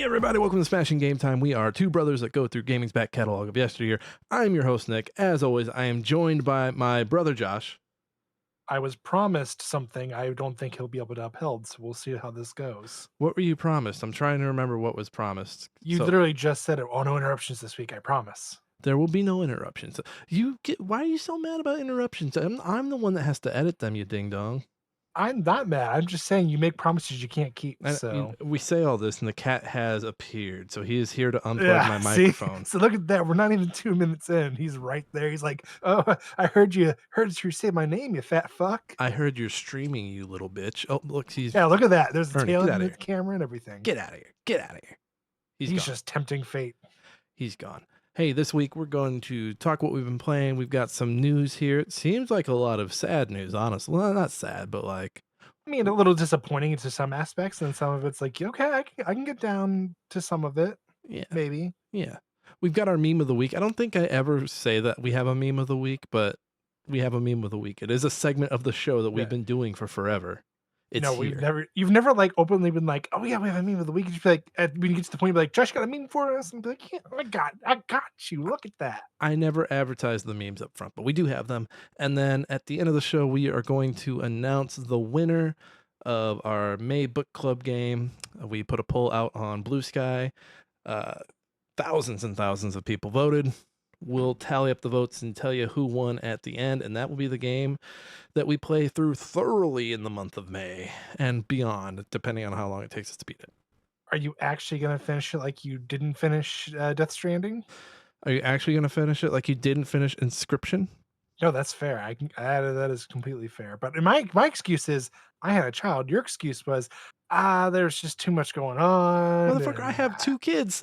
Everybody, welcome to Smashing Game Time. We are two brothers that go through gaming's back catalog of yesteryear. I'm your host, Nick. As always, I am joined by my brother, Josh. I was promised something I don't think he'll be able to uphold, so we'll see how this goes. What were you promised? I'm trying to remember what was promised. You So literally just said it. Oh, no interruptions this week, I promise. there will be no interruptions. Why are you so mad about interruptions? I'm the one that has to edit them, you ding dong. I'm not mad. I'm just saying you make promises you can't keep. And So we say all this, and the cat has appeared. So he is here to unplug yeah, my see. microphone. So look at that. We're not even 2 minutes in. He's right there. He's like, "Oh, I heard you say my name, you fat fuck." I heard you're streaming, you little bitch. Oh, look, he's Yeah, look at that. There's the Ernie. tail Get end out of of the here. camera and everything. Get out of here. Get out of here. He's He's gone. just tempting fate. He's gone. Hey, this week we're going to talk what we've been playing. We've got some news here. It seems like a lot of sad news, honestly. Well, not sad, but like, I mean, a little disappointing to some aspects, and some of it's like, okay, I can get down to some of it, yeah, maybe. yeah. We've got our meme of the week. I don't think I ever say that we have a meme of the week, but we have a meme of the week. It is a segment of the show that we've Yeah. been doing for forever. It's No, here. you've never like openly been like, "Oh yeah, we have a meme of the week." You just be like, when you get to the point, you be like, "Josh got a meme for us," and be like, "Yeah, I got you. Look at that." I never advertise the memes up front, but we do have them. And then at the end of the show, we are going to announce the winner of our May Book Club game. We put a poll out on Blue Sky. Uh, Thousands and thousands of people voted. We'll tally up the votes and tell you who won at the end, and that will be the game that we play through thoroughly in the month of May and beyond, depending on how long it takes us to beat it. Are you actually gonna finish it like you didn't finish Death Stranding? Are you actually going to finish it like you didn't finish Inscription? No, that's fair. That is completely fair. But my excuse is I had a child. Your excuse was, there's just too much going on, Motherfucker, I and have two kids.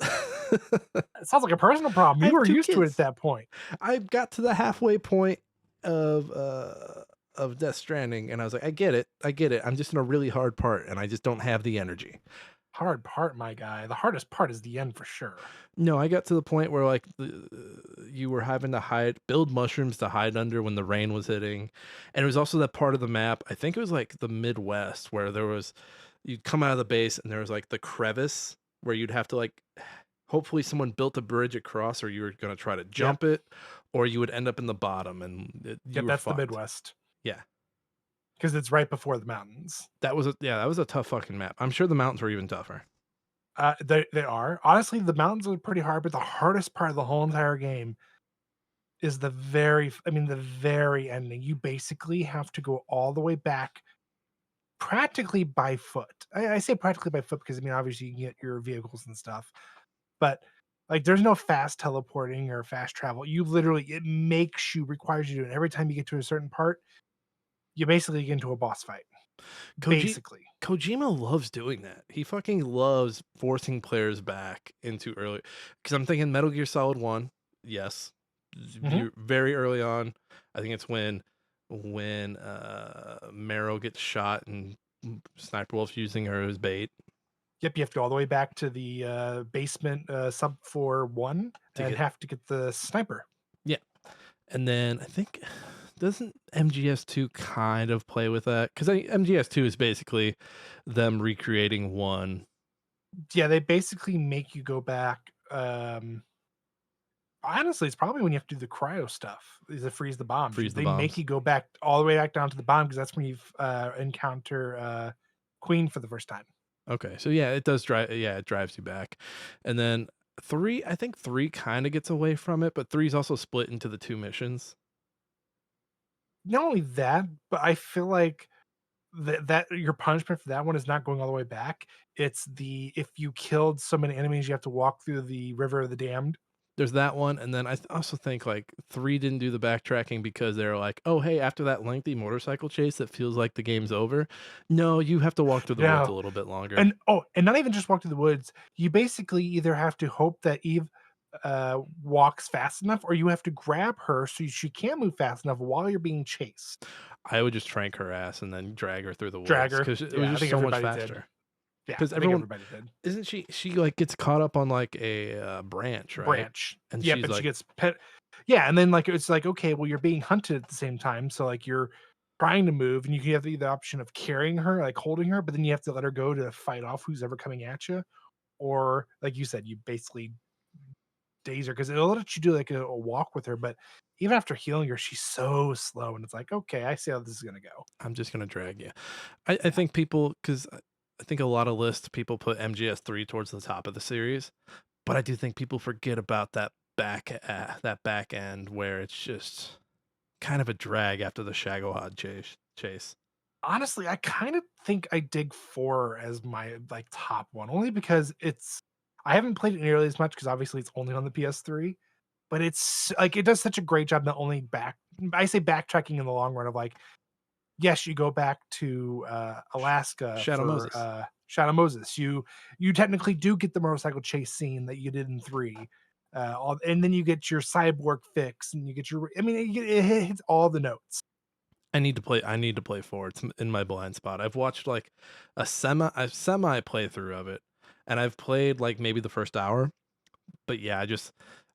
it sounds like a personal problem. I You have were two used to it at kids. that point. I got to the halfway point of Death Stranding, and I was like, I get it. I'm just in a really hard part, and I just don't have the energy. Hard part, my guy. The hardest part is the end for sure. No, I got to the point where like you were having to build mushrooms to hide under when the rain was hitting, and it was also that part of the map. I think it was like the Midwest where you'd come out of the base and there was like the crevice where you'd have to like hopefully someone built a bridge across, or you were gonna try to Yep. jump it, or you would end up in the bottom and you Yep, were that's the fucked. Midwest. Yeah, 'Cause it's right before the mountains. that was a tough fucking map. I'm sure the mountains were even tougher. They are. Honestly, the mountains are pretty hard, but the hardest part of the whole entire game is the very ending. You basically have to go all the way back practically by foot. I say practically by foot because, I mean, obviously, you can get your vehicles and stuff, but, like, there's no fast teleporting or fast travel. You literally requires you to do it. Every time you get to a certain part, you basically get into a boss fight. Koji Basically. Kojima loves doing that. He fucking loves forcing players back into early. Because I'm thinking Metal Gear Solid 1, yes. Mhm. Very early on. I think it's when Marrow gets shot and Sniper Wolf's using her as bait Yep, you have to go all the way back to the, basement, sub floor 1 to and get have to get the sniper. yeah. And then I think doesn't MGS2 kind of play with that? Because MGS2 is basically them recreating one. Yeah, they basically make you go back, honestly, it's probably when you have to do the cryo stuff, is to freeze the bombs. Freeze the They make bombs. you go back all the way back down to the bomb because that's when you've, encounter, Queen for the first time. Okay, so yeah, it does drive. Yeah, it drives you back, and then three. I think three kind of gets away from it, but three's also split into the two missions. Not only that, but I feel like that your punishment for that one is not going all the way back. It's the if you killed so many enemies, you have to walk through the river of the damned. There's that one, and then also think like three didn't do the backtracking because they're like, oh hey, after that lengthy motorcycle chase that feels like the game's over, no, you have to walk through the woods a No. little bit longer. And not even just walk through the woods. You basically either have to hope that Eve, walks fast enough, or you have to grab her so she can move fast enough while you're being chased. I would just trank her ass and then drag her through the Drag woods her. because it was Yeah, I just think so much everybody did. faster. Yeah, Because I think everyone everybody did. isn't she like gets caught up on like a branch, right? Branch. And Yep, she's and she like, gets pet. Yeah, and then, like, it's like, okay, well, you're being hunted at the same time, so, like, you're trying to move, and you can have the option of carrying her, like, holding her, but then you have to let her go to fight off who's ever coming at you, or like you said, you basically daze her because it'll let you do like a walk with her, but even after healing her, she's so slow, and it's like, okay, I see how this is gonna go. I'm just gonna drag you. I Yeah. think people because I think a lot of lists people put MGS3 towards the top of the series, but I do think people forget about that back end where it's just kind of a drag after the Shagohod chase. Honestly, I kind of think I dig 4 as my, like, top one, only because I haven't played it nearly as much because obviously it's only on the PS3, but it's like, it does such a great job not only I say backtracking in the long run of, like, yes, you go back to, Alaska Shadow for, Moses. Shadow Moses. You technically do get the motorcycle chase scene that you did in 3, all and then you get your cyborg fix, and you get your I mean, it hits all the notes. I need to play 4. It's in my blind spot. I've watched like a semi playthrough of it, and I've played like maybe the first hour. But yeah,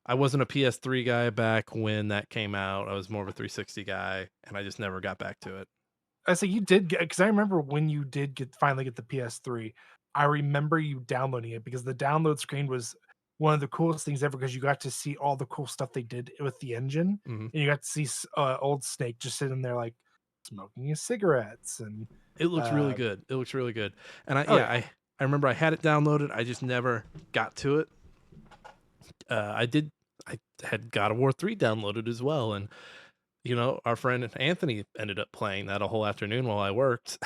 I wasn't a PS3 guy back when that came out. I was more of a 360 guy, and I just never got back to it. I say you did get because I remember when you did finally get the PS3, I remember you downloading it because the download screen was one of the coolest things ever because you got to see all the cool stuff they did with the engine, Mhm. and you got to see old Snake just sitting there like smoking his cigarettes and It looks really uh, good. It looks really good. And oh yeah, I remember I had it downloaded. I just never got to it. I did. I had God of War 3 downloaded as well, and our friend Anthony ended up playing that a whole afternoon while I worked,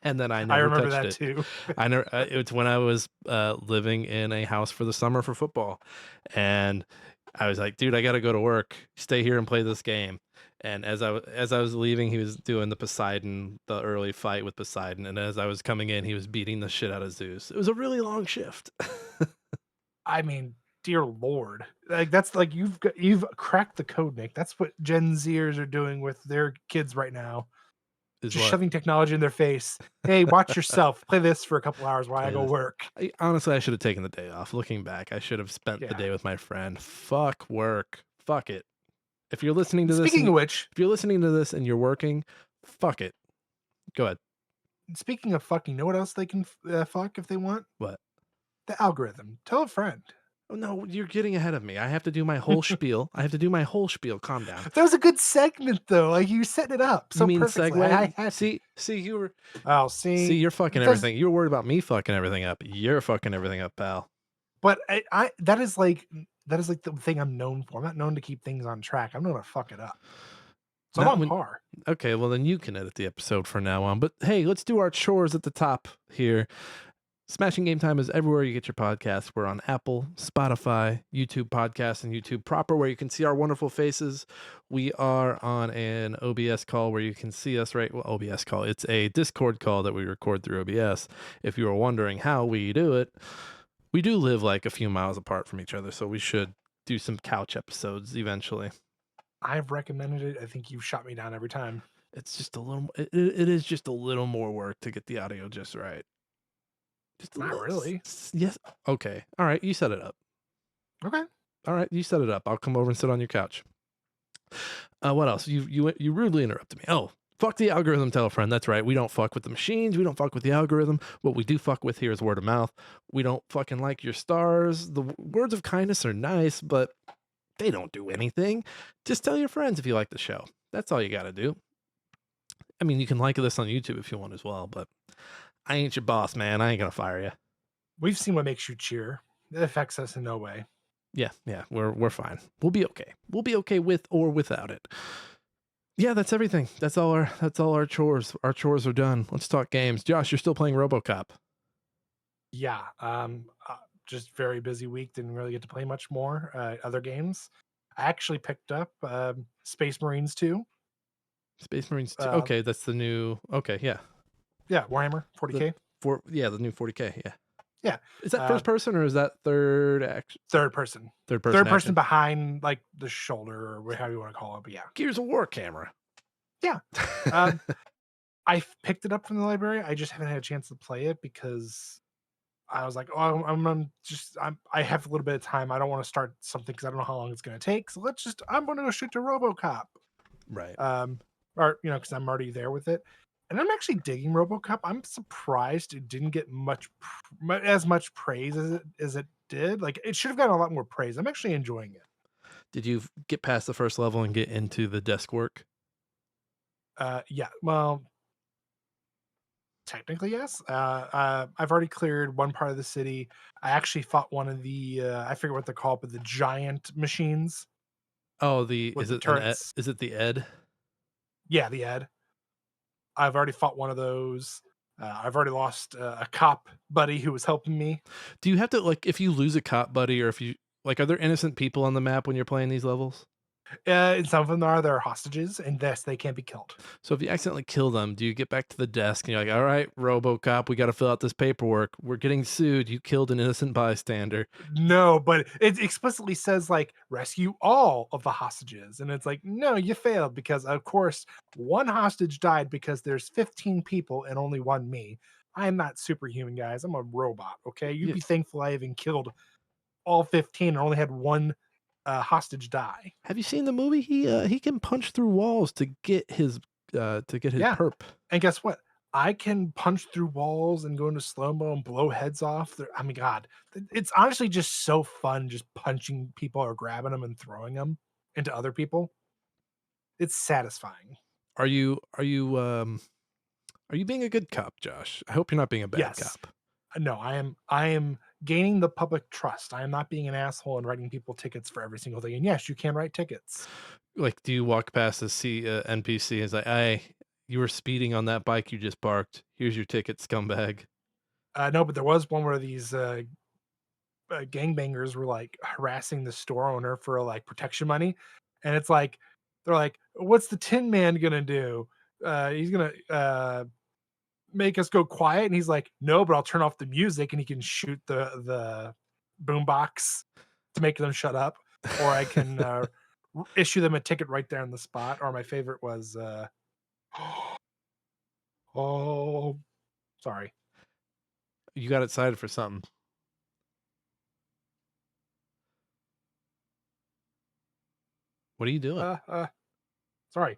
and then I I never remember touched that it. too. I never. It's when I was living in a house for the summer for football, and I was like, "Dude, I got to go to work. Stay here and play this game." And as I was leaving, he was doing the early fight with Poseidon, and as I was coming in, he was beating the shit out of Zeus. It was a really long shift. I mean, dear lord, like that's like you've cracked the code, Nick. That's what Gen Zers are doing with their kids right now. Is Just what shoving technology in their face. "Hey, watch yourself. Play this for a couple hours while I play go this. work." Honestly, I should have taken the day off. Looking back, I should have spent the Yeah. day with my friend. Fuck work. Fuck it. If you're listening to this Speaking and of which if you're listening to this and you're working, fuck it. Go ahead. speaking of fucking, you know what else they can fuck if they want? What? The algorithm. Tell a friend. Oh no, you're getting ahead of me. I have to do my whole spiel. I have to do my whole spiel. Calm down. That was a good segment, though, like, you set it up You so mean perfectly. I segue? had to. Oh, See, see? you're fucking That's everything. You're worried about me fucking everything up. You're fucking everything up, pal. but I that is, like, the thing I'm known for. I'm not known to keep things on track. I'm known to fuck it up. So I'm Not on when par. Okay, well then you can edit the episode from now on. But hey, let's do our chores at the top here. Smashing Game Time is everywhere you get your podcasts. We're on Apple, Spotify, YouTube Podcasts, and YouTube Proper, where you can see our wonderful faces. We are on an OBS call where you can see us, right? Well, OBS call. It's a Discord call that we record through OBS. If you were wondering how we do it, we do live like a few miles apart from each other, so we should do some couch episodes eventually. I've recommended it. I think you've shot me down every time. It's just it is just a little more work to get the audio just right. Just a Not little. really. Yes. Okay. All right. You set it up. Okay. All right. You set it up. I'll come over and sit on your couch. What else? You rudely interrupted me. Oh, fuck the algorithm, tell a friend. That's right. We don't fuck with the machines. We don't fuck with the algorithm. What we do fuck with here is word of mouth. We don't fucking like your stars. The words of kindness are nice, but they don't do anything. Just tell your friends if you like the show. That's all you got to do. I mean, you can like this on YouTube if you want as well, but I ain't your boss, man. I ain't gonna fire you. We've seen what makes you cheer. It affects us in no way. Yeah, we're fine. We'll be okay. We'll be okay with or without it. Yeah, that's everything. That's all our chores. Our chores are done. Let's talk games. Josh, you're still playing Robocop. Yeah. Just very busy week. Didn't really get to play much more other games. I actually picked up Space Marines 2. Space Marines 2. Uh, Okay, that's the new. Okay, yeah. yeah, Warhammer The 40K. the new 40K. Yeah. Yeah. Is that Uh, first person or is that third action? third person. Third person Third person action. behind like the shoulder or however you want to call it. But yeah. Gears of War camera. Yeah. Um, I picked it up from the library. I just haven't had a chance to play it because I was like, oh, I have a little bit of time. I don't want to start something because I don't know how long it's going to take. So I'm going to go shoot to RoboCop. Right. Or because I'm already there with it. and I'm actually digging RoboCop. I'm surprised it didn't get as much praise as it did. Like, it should have gotten a lot more praise. I'm actually enjoying it. Did you get past the first level and get into the desk work? Yeah, well, technically, yes. I've already cleared one part of the city. I actually fought one of the, I forget what they're called, but the giant machines Oh, the with is the it an Ed turrets. is it the Ed? Yeah, the Ed. I've already fought one of those. I've already lost a cop buddy who was helping me. Do you have to like, if you lose a cop buddy or if you like, are there innocent people on the map when you're playing these levels? And some of them they're hostages, and this they can't be killed. So if you accidentally kill them, do you get back to the desk and you're like, "All right, RoboCop, we gotta fill out this paperwork. We're getting sued. You killed an innocent bystander." No, but it explicitly says like rescue all of the hostages, and it's like no, you failed because of course one hostage died because there's 15 people and only one me. I am not superhuman, guys. I'm a robot. Okay, you'd Yeah. be thankful I even killed all 15 and only had one hostage die. Have you seen the movie? He can punch through walls to get his Yeah, perp. and guess what? I can punch through walls and go into slow-mo and blow heads off. I mean, God, it's honestly just so fun just punching people or grabbing them and throwing them into other people. It's satisfying. Are you being a good cop, Josh? I hope you're not being a bad Yes. cop. No, I am gaining the public trust. I am not being an asshole and writing people tickets for every single thing. And yes, you can write tickets. Like, do you walk past a NPC and it's like, "Hey, you were speeding on that bike you just parked. Here's your ticket, scumbag." No, but there was one where these gangbangers were like harassing the store owner for like protection money, and it's like they're like, "What's the Tin Man gonna do? He's gonna make us go quiet," and he's like, "No, but I'll turn off the music," and he can shoot the boombox to make them shut up, or I can issue them a ticket right there on the spot. Or my favorite was, oh, sorry, You got excited for something. What are you doing? uh, uh, sorry.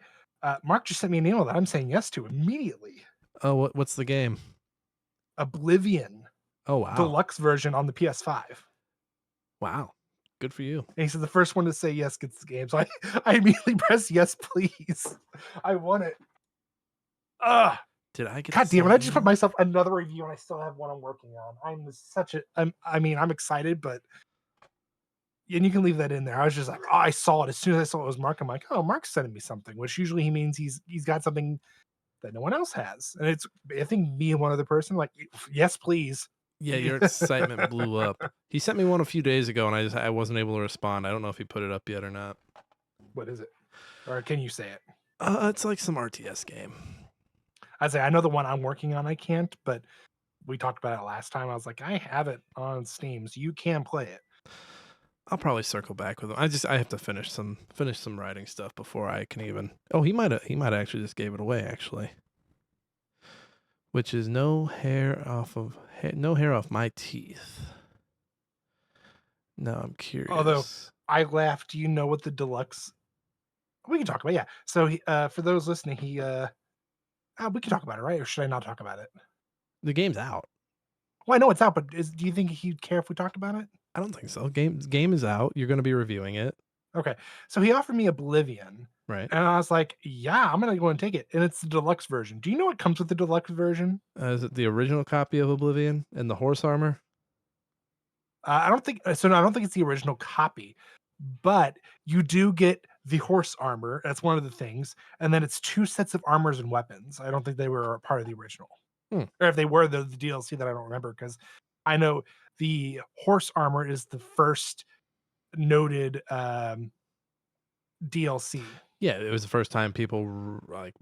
Mark just sent me an email that I'm saying yes to immediately. Oh, what's the game? Oblivion Oh, wow. deluxe version on the PS5. Wow. Good for you. And he said the first one to say yes gets the game. So I immediately pressed yes, please. I want it. Ugh. Did I get the God damn it. I just put same? myself another review and I still have one I'm working on. I mean, I'm excited, but and you can leave that in there. I was just like, oh, I saw it. As soon as I saw it was Mark, I'm like, oh, Mark's sending me something, which usually he means he's got something that no one else has. And it's I think me and one other person, like, yes, please. Yeah, your excitement blew up. He sent me one a few days ago, and I wasn't able to respond. I don't know if he put it up yet or not. What is it? Or can you say it? It's like some RTS game. I say I know the one I'm working on. I can't, but we talked about it last time. I was like, I have it on Steam, so you can play it. I'll probably circle back with him. I have to finish some writing stuff before I can even. Oh, he might actually just gave it away actually, which is no hair off my teeth. Now I'm Although curious. I laughed. Do you know what the deluxe? We can talk about, yeah. So for those listening, we can talk about it, right? Or should I not talk about it? The game's out. Well, I know it's out, but do you think he'd care if we talked about it? I don't think so. Game is out. You're going to be reviewing it, Okay. So he offered me Oblivion, right? and I was like, yeah, I'm gonna go and take it. And it's the deluxe version. Do you know what comes with the deluxe version? Is it the original copy of Oblivion and the horse armor? I don't think so. No, I don't think it's the original copy, but you do get the horse armor. That's one of the things, and then it's two sets of armors and weapons. I don't think they were a part of the original, Hmm. or if they were the DLC that I don't remember because I know the horse armor is the first noted DLC. Yeah, it was the first time people like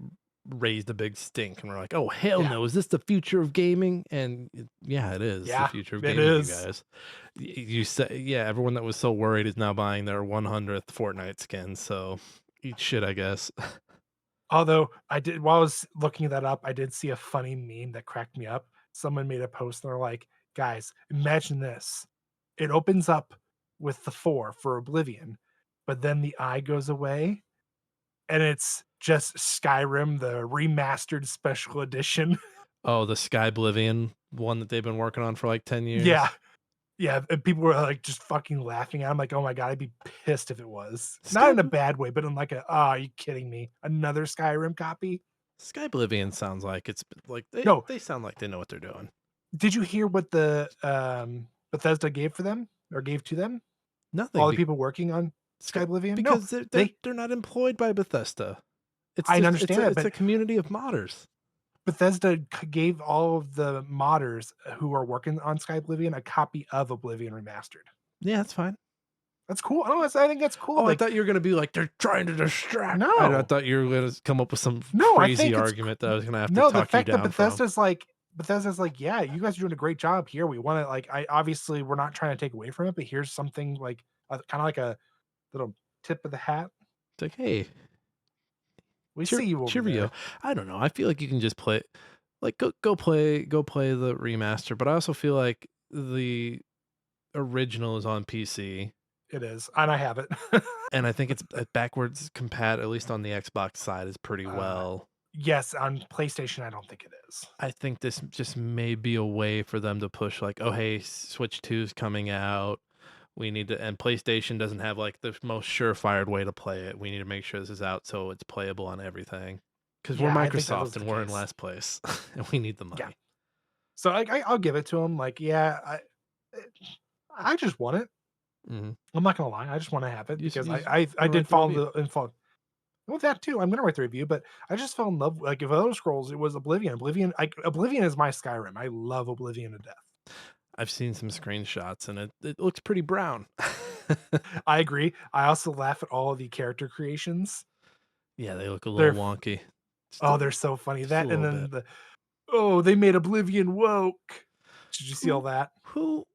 raised a big stink and were like, "Oh hell Yeah, no! Is this the future of gaming?" And yeah, it is the yeah, future of it gaming. You is. guys, you say, yeah, everyone that was so worried is now buying their 100th Fortnite skin. So eat shit, I guess. Although I did while I was looking that up, I did see a funny meme that cracked me up. Someone made a post and they're like, "Guys, imagine this. It opens up with the 4 for Oblivion, but then the eye goes away and it's just Skyrim, the remastered special edition. Oh, the Sky Oblivion one that they've been working on for like 10 Yeah, years. yeah, and people were, like, just fucking laughing at him, like, "Oh my god, I'd be pissed if it was." Not Sky in a bad way, but in like a, "Oh, are you kidding me? Another Skyrim copy?" Sky Oblivion sounds like it's like No, they sound like they know what they're doing. did you hear what the, Bethesda gave for them or gave to them? All Nothing the people working on Sky Sky Oblivion? No, because they're they they're not employed by Bethesda. It's I just understand that, it's but a community of modders. Bethesda gave all of the modders who are working on Sky Oblivion a copy of Oblivion Remastered. Yeah, that's fine. That's cool. Oh, I think that's cool. Oh, I Like, thought you were gonna be like, "They're trying to distract." I no, thought you were gonna come up with some no, I crazy think it's argument that I was gonna have to no, the talk you fact that down from. Bethesda's like, "Yeah, you guys are doing a great job here. We wanna like I obviously, we're not trying to take away from it, but here's something like, kinda like a little tip of the hat. It's like, "Hey, We see you over cheerio." there." I don't know, I feel like you can just play like, go play the remaster, but I also feel like the original is on PC, It is, and I have it. and I think it's, backwards compat at least on the Xbox side, is pretty Uh, well. yes, on PlayStation, I don't think it is. I think this just may be a way for them to push like, "Oh, hey, Switch 2 is coming out. We need to," and PlayStation doesn't have like the most surefire way to play it. We need to make sure this is out so it's playable on everything. Because we're Yeah, I think that was Microsoft the and we're in case. last place and we need the Yeah. money. So I'll give it to him. Like, yeah, eh, I just want it. Mhm. I'm not gonna lie. I just want to have it because You just I wanna did write the fall in review. the in fall. Well, that too. I'm gonna write the review, but I just fell in love. Like, if Elder Scrolls, it was Oblivion. Oblivion is my Skyrim. I love Oblivion to death. I've seen some screenshots and it looks pretty brown. I agree. I also laugh at all of the character creations. Yeah, they look a They're little wonky. Just oh, a they're so funny. just a That and little then bit. the oh, they made Oblivion woke. Did you see all Who that? who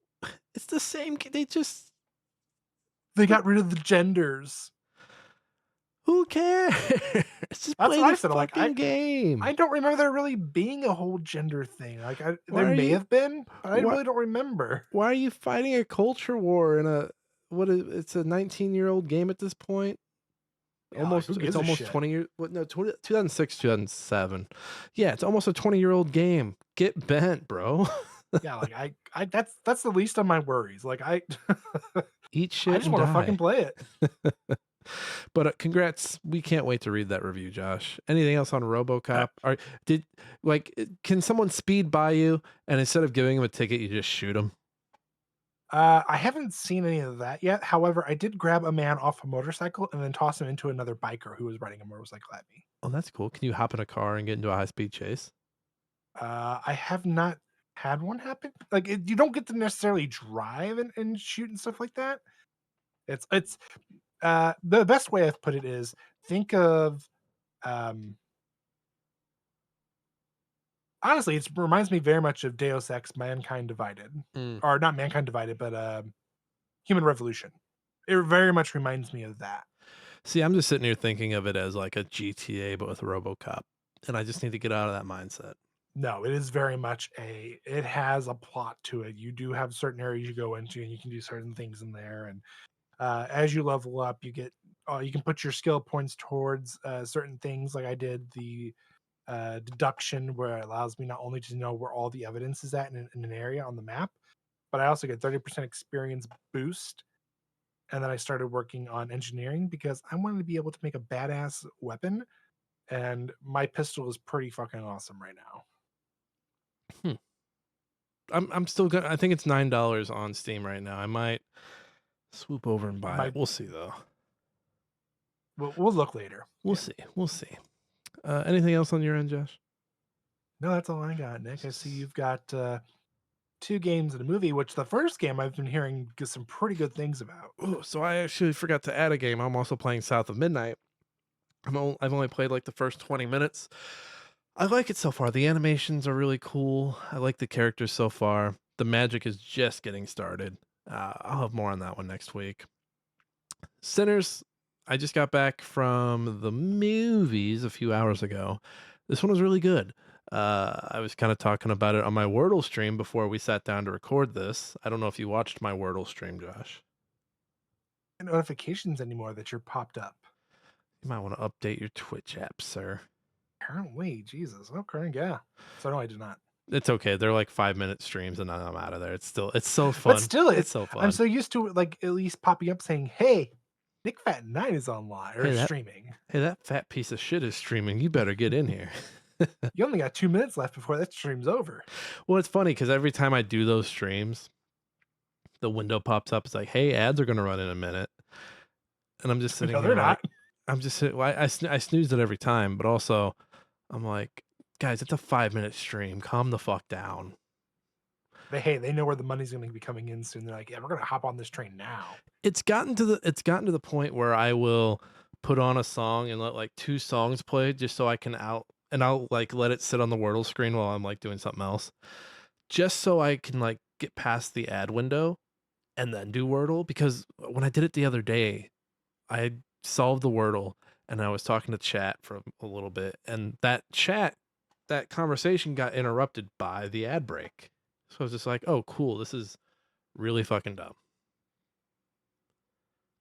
it's the same they just They who got rid of the genders. who cares? Just That's play what I the said. I'm like, fucking I game. don't remember there really being a whole gender thing. Like, Why there are may you have been, but I why really don't remember. why are you fighting a culture war in a what is it's a 19-year-old game at this point? Yeah, like, who It's gives a almost shit? 20 years what no 20, 2006 2007. Yeah, it's almost a 20-year-old game. Get bent, bro. Yeah, like, I that's the least of my worries. Like, I Eat I shit just and wanna fucking die. play it. But, congrats. We can't wait to read that review, Josh. Anything else on Uh, RoboCop? Or did can someone speed by you and instead of giving him a ticket, you just shoot him? I haven't seen any of that yet. However, I did grab a man off a motorcycle and then toss him into another biker who was riding a motorcycle at me. Oh, that's cool. Can you hop in a car and get into a high-speed chase? I have not had one happen. Like, you don't get to necessarily drive and shoot and stuff like that. It's the best way I've put it is think of um honestly, it reminds me very much of Deus Ex Mankind Divided. Mm. Or not Mankind Divided, but Human Revolution. It very much reminds me of that. See, I'm just sitting here thinking of it as like a GTA, but with RoboCop, and I just need to get out of that mindset. No, it is very much it has a plot to it. You do have certain areas you go into and you can do certain things in there. And as you level up, you can put your skill points towards certain things. Like I did the deduction where it allows me not only to know where all the evidence is at in an area on the map, but I also get 30% experience boost. And then I started working on engineering because I wanted to be able to make a badass weapon. And my pistol is pretty fucking awesome right now. Hmm. I'm still gonna. I think it's $9 on Steam right now. I might swoop over and buy it. My We'll see though. we'll look later. We'll Yeah. see. We'll see. Anything else on your end, Josh? No, that's all I got, Nick. I see you've got 2 games and a movie, which the first game I've been hearing some pretty good things about. Oh, so I actually forgot to add a game. I'm also playing South of Midnight. I've only played like the first 20 minutes. I like it so far. The animations are really cool. I like the characters so far. The magic is just getting started. I'll have more on that one next week. Sinners, I just got back from the movies a few hours ago. This one was really good. I was kind of talking about it on my Wordle stream before we sat down to record this. I don't know if you watched my Wordle stream, Josh. Notifications anymore that you're popped up. You might want to update your Twitch app, sir. Apparently, Jesus. Okay, yeah. So no, I did not. It's okay. They're like 5-minute streams, and then I'm out of there. It's so But fun. still, It's it's so I'm fun. so used to it, like, at least popping up saying, "Hey, Nick Fat 9 is online or Hey, that streaming. hey, that fat piece of shit is streaming. You better get in here. You only got 2 minutes left before that stream's over." Well, it's funny because every time I do those streams, the window pops up. It's like, "Hey, ads are gonna run in a minute," and I'm just sitting No, here they're like, not. I'm just sitting. Well, I snooze it every time, but also I'm like, guys, it's a 5-minute stream. Calm the fuck down. They know where the money's gonna be coming in soon. They're like, "Yeah, we're gonna hop on this train now." It's gotten to the point where I will put on a song and let like two songs play just so I can out and I'll like let it sit on the Wordle screen while I'm like doing something else. Just so I can like get past the ad window and then do Wordle because when I did it the other day, I solved the Wordle and I was talking to chat for a little bit and that conversation got interrupted by the ad break. So I was just like, "Oh, cool. This is really fucking dumb."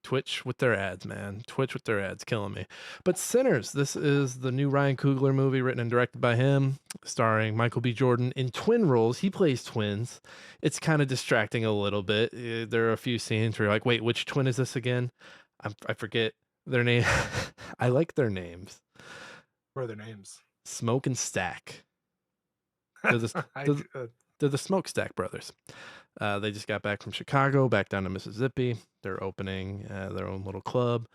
Twitch with their ads, man. Twitch with their ads, killing me. But Sinners, this is the new Ryan Coogler movie written and directed by him, starring Michael B. Jordan in twin roles. He plays twins. It's kind of distracting a little bit. There are a few scenes where you're like, wait, which twin is this again? I forget their name. I like their names. What are their names? Smoke and Stack. They're the, I they're, d they're the Smokestack brothers. They just got back from Chicago, back down to Mississippi. They're opening their own little club,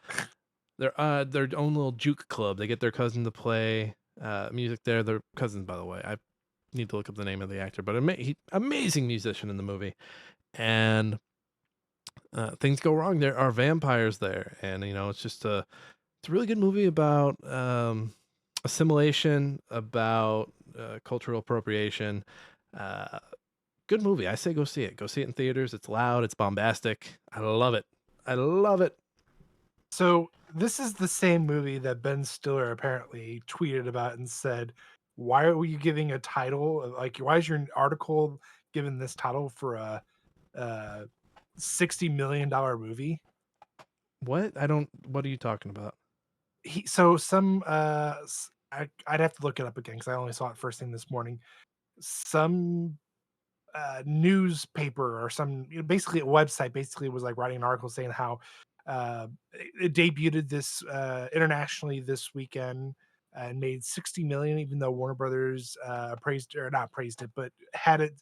their own little juke club. They get their cousin to play music there. Their cousins, by the way. I need to look up the name of the actor, but amazing musician in the movie. And things go wrong. There are vampires there, and it's a really good movie about assimilation, about cultural appropriation. Uh, Good movie. I say go see it. Go see it in theaters. It's loud. It's bombastic. I love it. I love it. So, this is the same movie that Ben Stiller apparently tweeted about and said, "Why are we giving a title? Like, why is your article given this title for a, uh, $60 million movie?" What? I don't. What are you talking about? He so some, s I'd have to look it up again because I only saw it first thing this morning. Some newspaper or some basically a website basically was like writing an article saying how it debuted this internationally this weekend and made 60 million, even though Warner Brothers praised or not praised it, but had it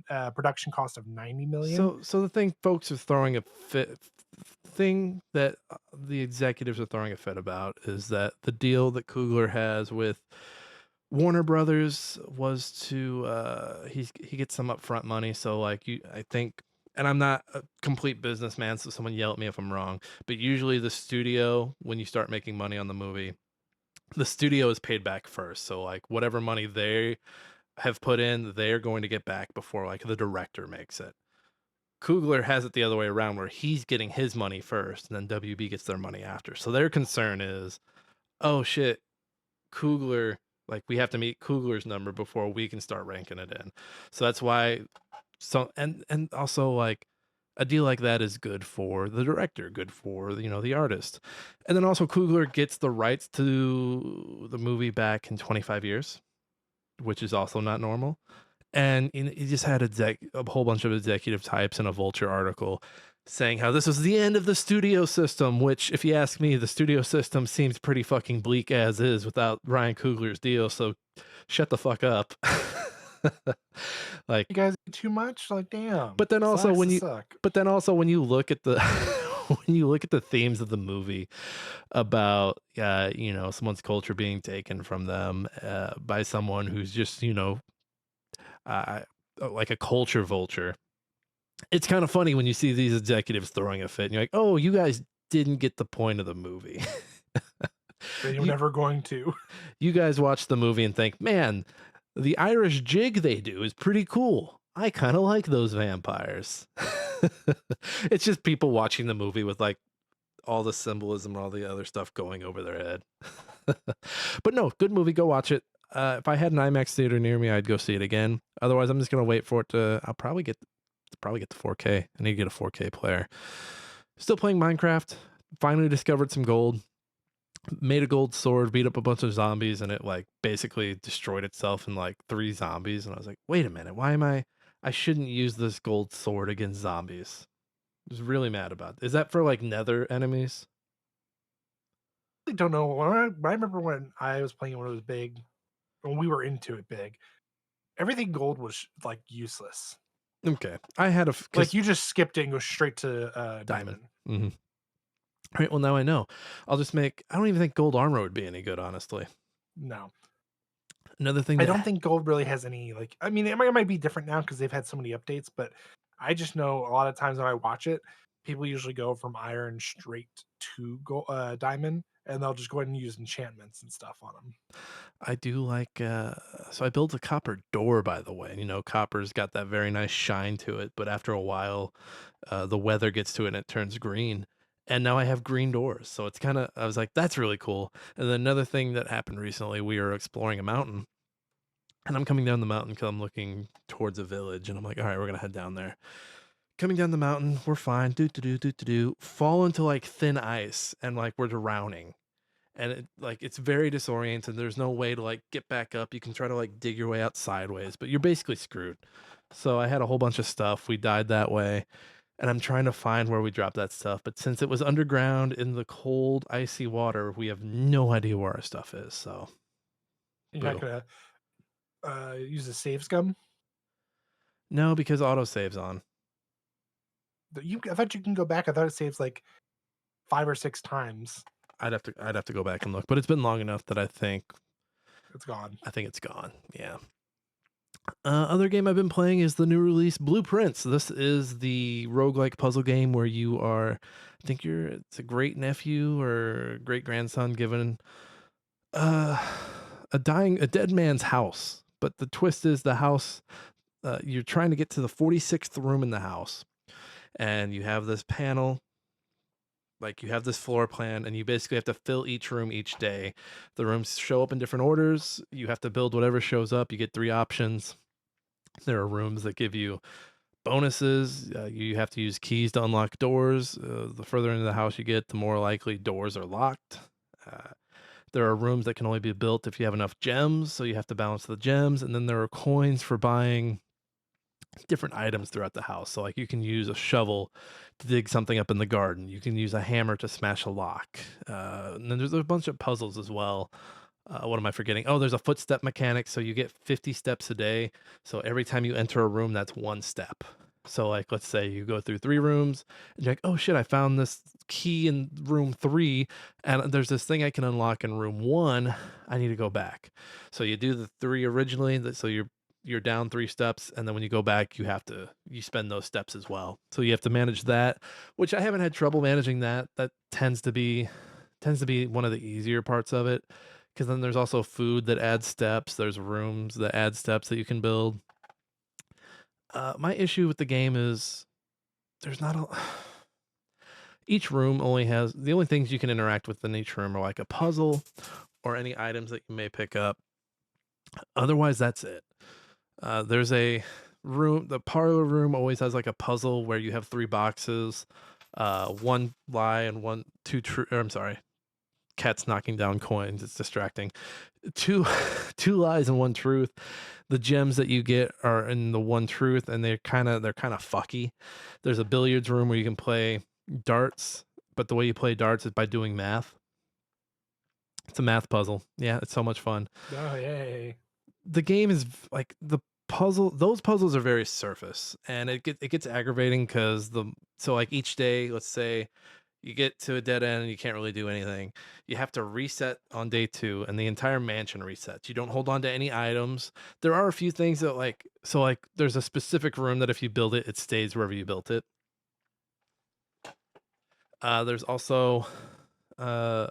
at production cost of 90 million. So the thing folks are throwing a fit thing that the executives are throwing a fit about is that the deal that Coogler has with Warner Brothers was to he gets some upfront money. So like I think, and I'm not a complete businessman, so someone yell at me if I'm wrong. But usually the studio, when you start making money on the movie, the studio is paid back first. So like whatever money they have put in, they're going to get back before like the director makes it. Coogler has it the other way around where he's getting his money first and then WB gets their money after. So their concern is, oh shit, Coogler, like we have to meet Coogler's number before we can start ranking it in. So that's why and also like a deal like that is good for the director, good for the artist. And then also Coogler gets the rights to the movie back in 25 years, which is also not normal. And he just had a whole bunch of executive types in a Vulture article saying how this was the end of the studio system, which, if you ask me, the studio system seems pretty fucking bleak as is without Ryan Coogler's deal. So shut the fuck up. Like, You guys eat too much? Like, damn, but then also sucks when to you, suck. but then also when you look at the, when you look at the themes of the movie about, someone's culture being taken from them by someone who's just, uh, like a culture vulture. It's kind of funny when you see these executives throwing a fit and you're like, "Oh, you guys didn't get the point of the movie." They were you never going to. you guys watch the movie and think, "Man, the Irish jig they do is pretty cool. I kind of like those vampires." It's just people watching the movie with like all the symbolism and all the other stuff going over their head. But no, good movie. Go watch it. If I had an IMAX theater near me, I'd go see it again. Otherwise, I'm just gonna wait for it to. I'll probably get the 4K. I need to get a 4K player. Still playing Minecraft. Finally discovered some gold. Made a gold sword, beat up a bunch of zombies, and it like basically destroyed itself in like 3 zombies. And I was like, wait a minute, why am I shouldn't use this gold sword against zombies. I was really mad about it. Is that for like nether enemies? I don't know. I remember when I was playing it when it was big, when we were into it big, everything gold was like useless. Okay. I had a Like because you just skipped it and go straight to diamond. diamond. Hmm. All right, well now I know. I'll just make I don't even think gold armor would be any good, honestly. No. Another thing I don't that think gold really has any like I mean it might be different now because they've had so many updates, but I just know a lot of times when I watch it, people usually go from iron straight to diamond, and they'll just go ahead and use enchantments and stuff on them. I do like so I built a copper door, by the way. You know, copper's got that very nice shine to it, but after a while the weather gets to it and it turns green. And now I have green doors. So it's kind of I was like that's really cool. And then another thing that happened recently, we were exploring a mountain and I'm coming down the mountain cuz I'm looking towards a village and I'm like, "All right, we're going to head down there." Coming down the mountain, we're fine. Do. Fall into like thin ice and like we're drowning and it's very disoriented. There's no way to like get back up. You can try to like dig your way out sideways, but you're basically screwed. So I had a whole bunch of stuff. We died that way, and I'm trying to find where we dropped that stuff. But since it was underground in the cold, icy water, we have no idea where our stuff is. So You're not boo. gonna use the save scum. No, because autosave's on. I thought you can go back. I thought it saves like 5 or 6 times. I'd have to go back and look, but it's been long enough that It's gone. I think it's gone. Yeah. Other game I've been playing is the new release Blueprints. This is the roguelike puzzle game where you are, I think it's a great nephew or great grandson given uh, a dead man's house. But the twist is the house, you're trying to get to the 46th room in the house. And you have this panel, like you have this floor plan, and you basically have to fill each room each day. The rooms show up in different orders. You have to build whatever shows up. You get 3 options. There are rooms that give you bonuses. You have to use keys to unlock doors. The further into the house you get, the more likely doors are locked. Uh, there are rooms that can only be built if you have enough gems, so you have to balance the gems. And then there are coins for buying different items throughout the house. So, like, you can use a shovel to dig something up in the garden. You can use a hammer to smash a lock. And then there's a bunch of puzzles as well. What am I forgetting? Oh, there's a footstep mechanic. So you get 50 steps a day. So every time you enter a room, that's 1 step. So, like, let's say you go through 3 rooms and you're like, oh shit, I found this key in room 3. And there's this thing I can unlock in room 1. I need to go back. So you do the 3 originally. So you're down 3 steps. And then when you go back, you spend those steps as well. So you have to manage that, which I haven't had trouble managing that. That tends to be one of the easier parts of it because then there's also food that adds steps. There's rooms that add steps that you can build. My issue with the game is there's not a. Each room only has the only things you can interact with in each room are like a puzzle or any items that you may pick up. Otherwise, that's it. There's a room. The parlor room always has like a puzzle where you have 3 boxes, one lie and one two true. I'm sorry, cat's knocking down coins. It's distracting. Two two lies and one truth. The gems that you get are in the one truth, and they're kind of fucky. There's a billiards room where you can play darts, but the way you play darts is by doing math. It's a math puzzle. Yeah, it's so much fun. Oh yay! The game is like the puzzle those puzzles are very surface and it gets aggravating because like each day, let's say you get to a dead end and you can't really do anything. You have to reset on day 2 and the entire mansion resets. You don't hold on to any items. There are a few things that like there's a specific room that if you build it, it stays wherever you built it. There's also uh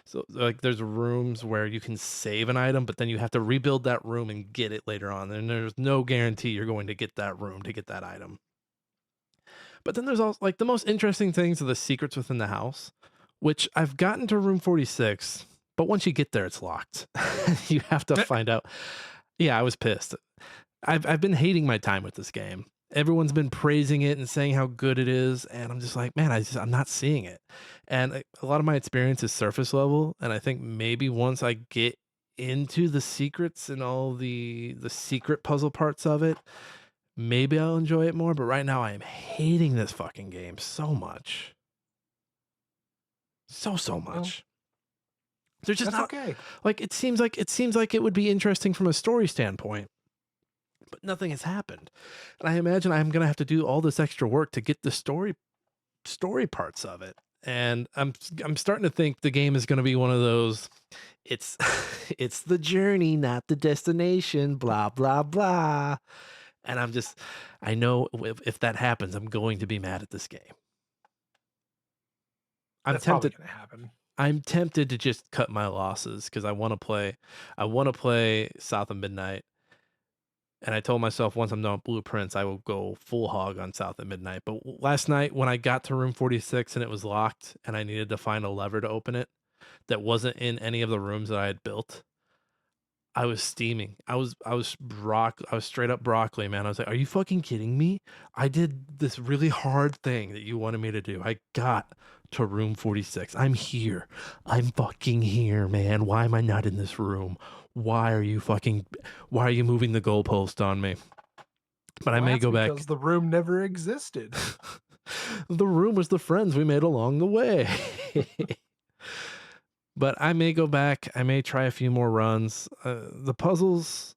so like there's rooms where you can save an item, but then you have to rebuild that room and get it later on. And there's no guarantee you're going to get that room to get that item. But then there's also like the most interesting things are the secrets within the house, which I've gotten to room 46, but once you get there, it's locked. You have to find out. Yeah, I was pissed. I've been hating my time with this game. Everyone's been praising it and saying how good it is, and I'm just like, man, I'm not seeing it. And a lot of my experience is surface level, and I think maybe once I get into the secrets and all the secret puzzle parts of it, maybe I'll enjoy it more, but right now I am hating this fucking game so much. So Well, much. There's just that's not okay. like it seems like it would be interesting from a story standpoint, but nothing has happened. And I imagine I'm gonna have to do all this extra work to get the story parts of it. And I'm starting to think the game is gonna be one of those, it's it's the journey, not the destination, blah blah blah. And I know if that happens, I'm going to be mad at this game. I'm That's probably tempted gonna happen. I'm tempted to just cut my losses because I wanna play South of Midnight, and I told myself once I'm done with Blueprints, I will go full hog on South at Midnight. But last night when I got to room 46 and it was locked and I needed to find a lever to open it that wasn't in any of the rooms that I had built, I was steaming. I was straight up broccoli, man. I was like, "Are you fucking kidding me? I did this really hard thing that you wanted me to do. I got to room 46. I'm here. I'm fucking here, man. Why am I not in this room? Why are you moving the goalpost on me?" But I Well, may that's go back. because the room never existed. The room was the friends we made along the way. But I may go back. I may try a few more runs. The puzzles,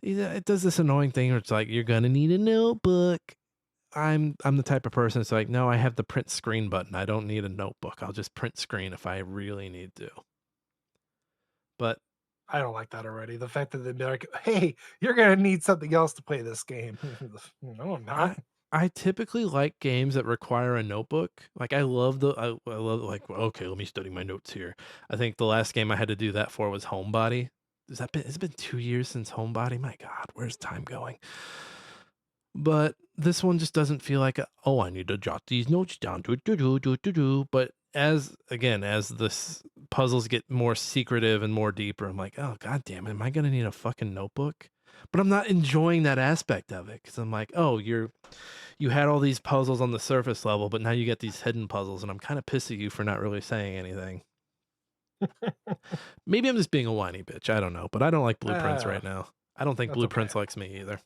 yeah, it does this annoying thing where it's like you're gonna need a notebook. I'm the type of person that's like, no, I have the print screen button. I don't need a notebook. I'll just print screen if I really need to. But I don't like that already. The fact that they'd be like, "Hey, you're gonna need something else to play this game." No, I'm I not. I typically like games that require a notebook. Like I love like, well, okay, let me study my notes here. I think the last game I had to do that for was Homebody. It's been 2 years since Homebody. My God, where's time going? But this one just doesn't feel like oh, I need to jot these notes down. Do, do, do, do, do, do. But as this puzzles get more secretive and more deeper, I'm like, oh god damn it, am I gonna need a fucking notebook? But I'm not enjoying that aspect of it because I'm like, oh, you had all these puzzles on the surface level, but now you get these hidden puzzles, and I'm kind of pissed at you for not really saying anything. Maybe I'm just being a whiny bitch. I don't know, but I don't like blueprints Uh, right now. I don't think that's okay. blueprints likes me either.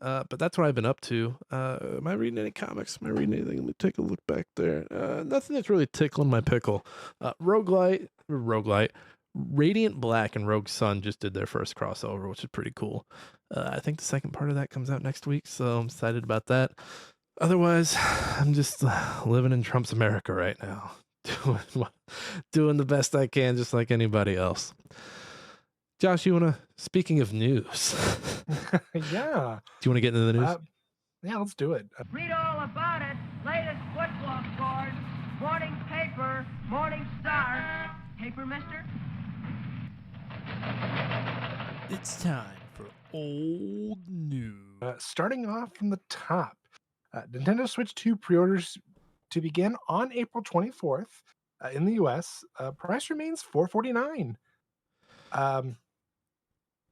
But that's what I've been up to. Am I reading any comics? Am I reading anything? Let me take a look back there. Nothing that's really tickling my pickle. Roguelite, Radiant Black and Rogue Sun just did their first crossover, which is pretty cool. I think the second part of that comes out next week, so I'm excited about that. Otherwise, I'm just living in Trump's America right now, doing the best I can, just like anybody else. Josh, you wanna? Speaking of news, Yeah. do you want to get into the news? Uh, yeah, let's do it. Read all about it. Latest football scores. Morning paper. Morning star. Paper, mister? It's time for old news. Starting off from the top, Nintendo Switch 2 pre-orders to begin on April 24th in the US. Price remains $449. Um,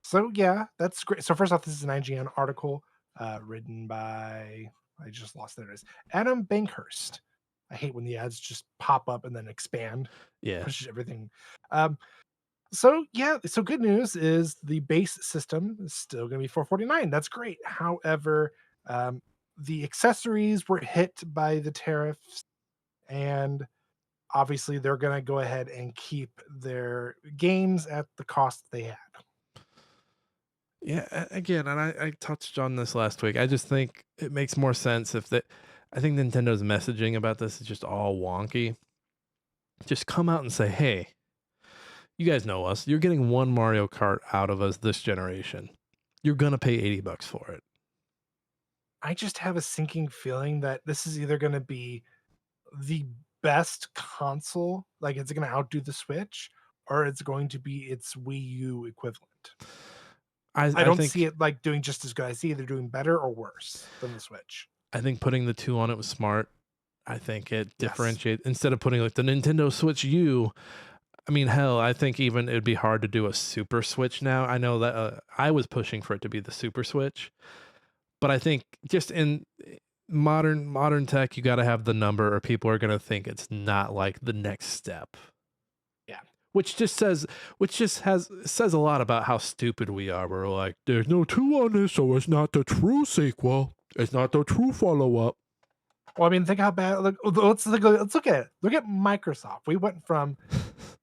so yeah, that's great. So first off, this is an IGN article written by I just lost there it is Adam Bankhurst. I hate when the ads just pop up and then expand, Yeah. pushes everything. Um, so yeah, so good news is the base system is still going to be 449. That's great. However, um, the accessories were hit by the tariffs, and obviously they're going to go ahead and keep their games at the cost they had. Yeah, again, and I touched on this last week. I just think it makes more sense if that. I think Nintendo's messaging about this is just all wonky. Just come out and say, "Hey, you guys know us. You're getting one Mario Kart out of us this generation. You're gonna pay $80 for it." I just have a sinking feeling that this is either going to be the best console, like it's going to outdo the Switch, or it's going to be its Wii U equivalent. I I don't see think it like doing just as good. I see either doing better or worse than the Switch. I think putting the two on it was smart. I think it Yes. differentiates instead of putting like the Nintendo Switch U. I mean, hell, I think even it'd be hard to do a Super Switch now. I know that I was pushing for it to be the Super Switch, but I think just in modern tech, you got to have the number, or people are gonna think it's not like the next step. Yeah. Which just says a lot about how stupid we are. We're like, there's no two on this, so it's not the true sequel. It's not the true follow up. Well, I mean, think how bad. Let's look at it. Look at Microsoft. We went from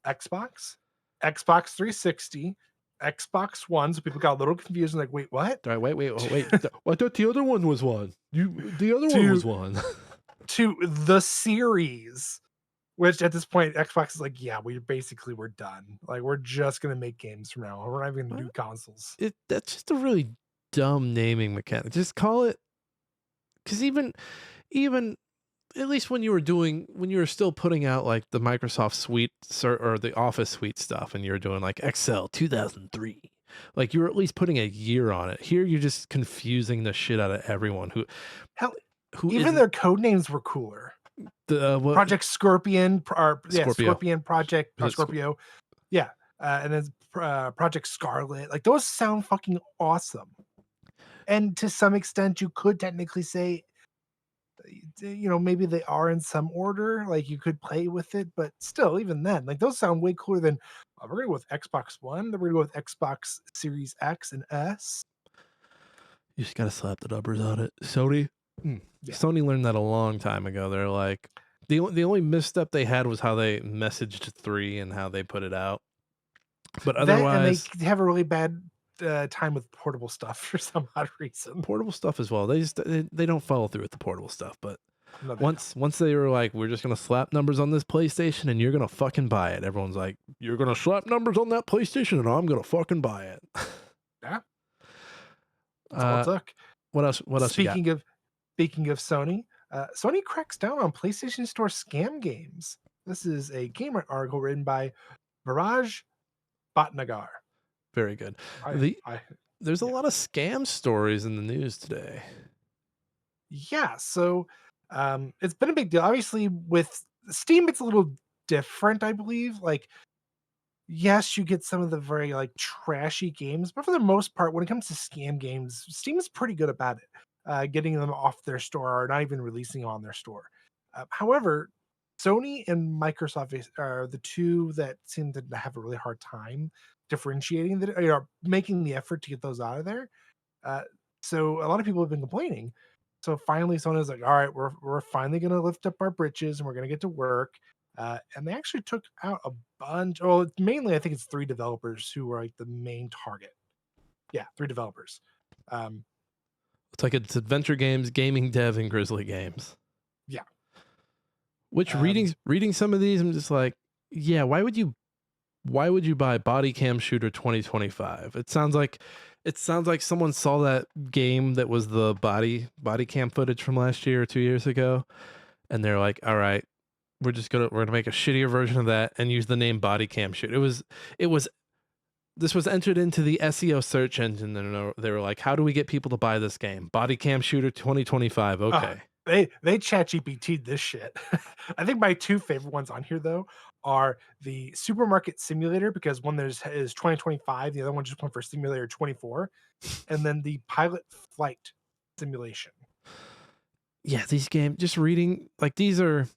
Xbox, Xbox 360, Xbox One. So people got a little confused and like, wait, what? All right, wait. I thought the other one was one. The other one was one. To the series, which at this point, Xbox is like, yeah, we're done. Like, we're just gonna make games from now on. We're not even gonna do consoles. That's just a really dumb naming mechanic. Just call it, because even at least when you were still putting out like the Microsoft Suite or the Office Suite stuff, and you were doing like Excel 2003, like you were at least putting a year on it. Here, you're just confusing the shit out of everyone Hell, who even isn't- their code names were cooler. what, Project Scorpion, Scorpio. Scorpion Project, Was it Scorpio, yeah, and then Project Scarlet. Like those sound fucking awesome. And to some extent, you could technically say, maybe they are in some order. Like you could play with it, but still, even then, like those sound way cooler than we're gonna go with Xbox One. Then we're gonna go with Xbox Series X and S. You just gotta slap the numbers on it. Sony, Yeah. Sony learned that a long time ago. They're like, the only misstep they had was how they messaged 3 and how they put it out. But otherwise, and they have a really bad time with portable stuff for some odd reason. portable stuff as well. They don't follow through with the portable stuff. But No, they once they were like, we're just gonna slap numbers on this PlayStation and you're gonna fucking buy it. Everyone's like, you're gonna slap numbers on that PlayStation and I'm gonna fucking buy it. Yeah. That's all it took. What else? What else? Speaking of Sony, Sony cracks down on PlayStation Store scam games. This is a Gamer article written by Viraj Bhatnagar. Very good. There's a lot of scam stories in the news today. Yeah, so it's been a big deal. Obviously, with Steam, it's a little different, I believe. Like, yes, you get some of the very like trashy games, but for the most part, when it comes to scam games, Steam is pretty good about it, getting them off their store or not even releasing on their store. However, Sony and Microsoft are the two that seem to have a really hard time differentiating that, making the effort to get those out of there. So a lot of people have been complaining. So finally, Sony's like, all right, we're finally going to lift up our britches and we're going to get to work. And they actually took out a bunch. Well, mainly, I think it's 3 developers who were like the main target. Yeah, 3 developers. It's like it's Adventure Games, Gaming Dev, and Grizzly Games. Yeah. Which reading some of these, I'm just like, yeah, why would you buy Body Cam Shooter 2025? It sounds like someone saw that game that was the body cam footage from last year or 2 years ago, and they're like, all right, we're gonna make a shittier version of that and use the name Body Cam Shooter. This was entered into the SEO search engine, and they were like, how do we get people to buy this game? Body Cam Shooter 2025. Okay. They chat GPT'd this shit. I think my 2 favorite ones on here though are the Supermarket Simulator, because one is 2025, the other one just went for Simulator 24, and then the Pilot Flight Simulation. Yeah, these games, just reading, like these are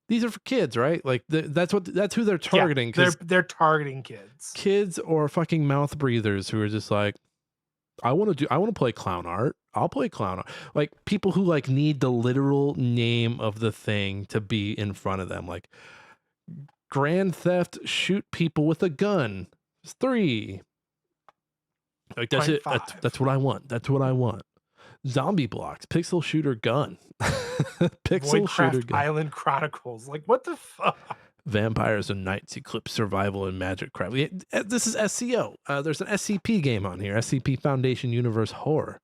for kids, right? Like that's who they're targeting. Yeah, they're targeting kids or fucking mouth breathers who are just like, I want to play clown art. I'll play clown art. Like people who like need the literal name of the thing to be in front of them. Like Grand Theft, shoot people with a gun. It's 3. Like that's it. That's what I want. That's what I want. Zombie Blocks, pixel shooter gun. Pixel shooter gun. Island Chronicles. Like what the fuck? Vampires and Knights, Eclipse Survival, and Magic Craft. This is SEO. There's an SCP game on here, SCP Foundation Universe Horror.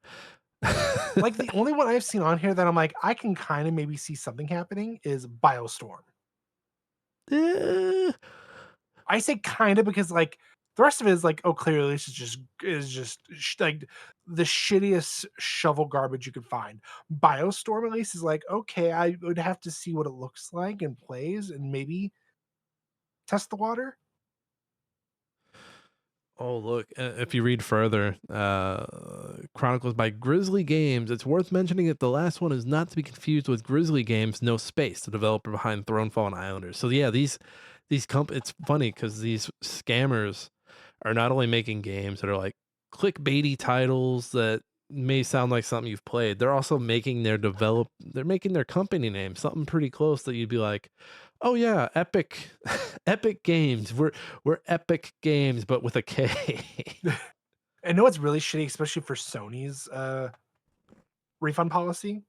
Like the only one I've seen on here that I'm like, I can kind of maybe see something happening is Biostorm. I say kind of because like the rest of it is like, oh, clearly this is just like the shittiest shovel garbage you could find. Biostorm at least is like, okay, I would have to see what it looks like and plays and maybe test the water. Oh, look, if you read further, Chronicles by Grizzly Games, it's worth mentioning that the last one is not to be confused with Grizzly Games, No Space, the developer behind Thronefall and Islanders. So yeah, it's funny because these scammers are not only making games that are like clickbaity titles that may sound like something you've played, they're also making they're making their company name something pretty close that you'd be like, oh yeah, Epic, Epic Games. We're Epic Games, but with a K. And know what's really shitty, especially for Sony's refund policy?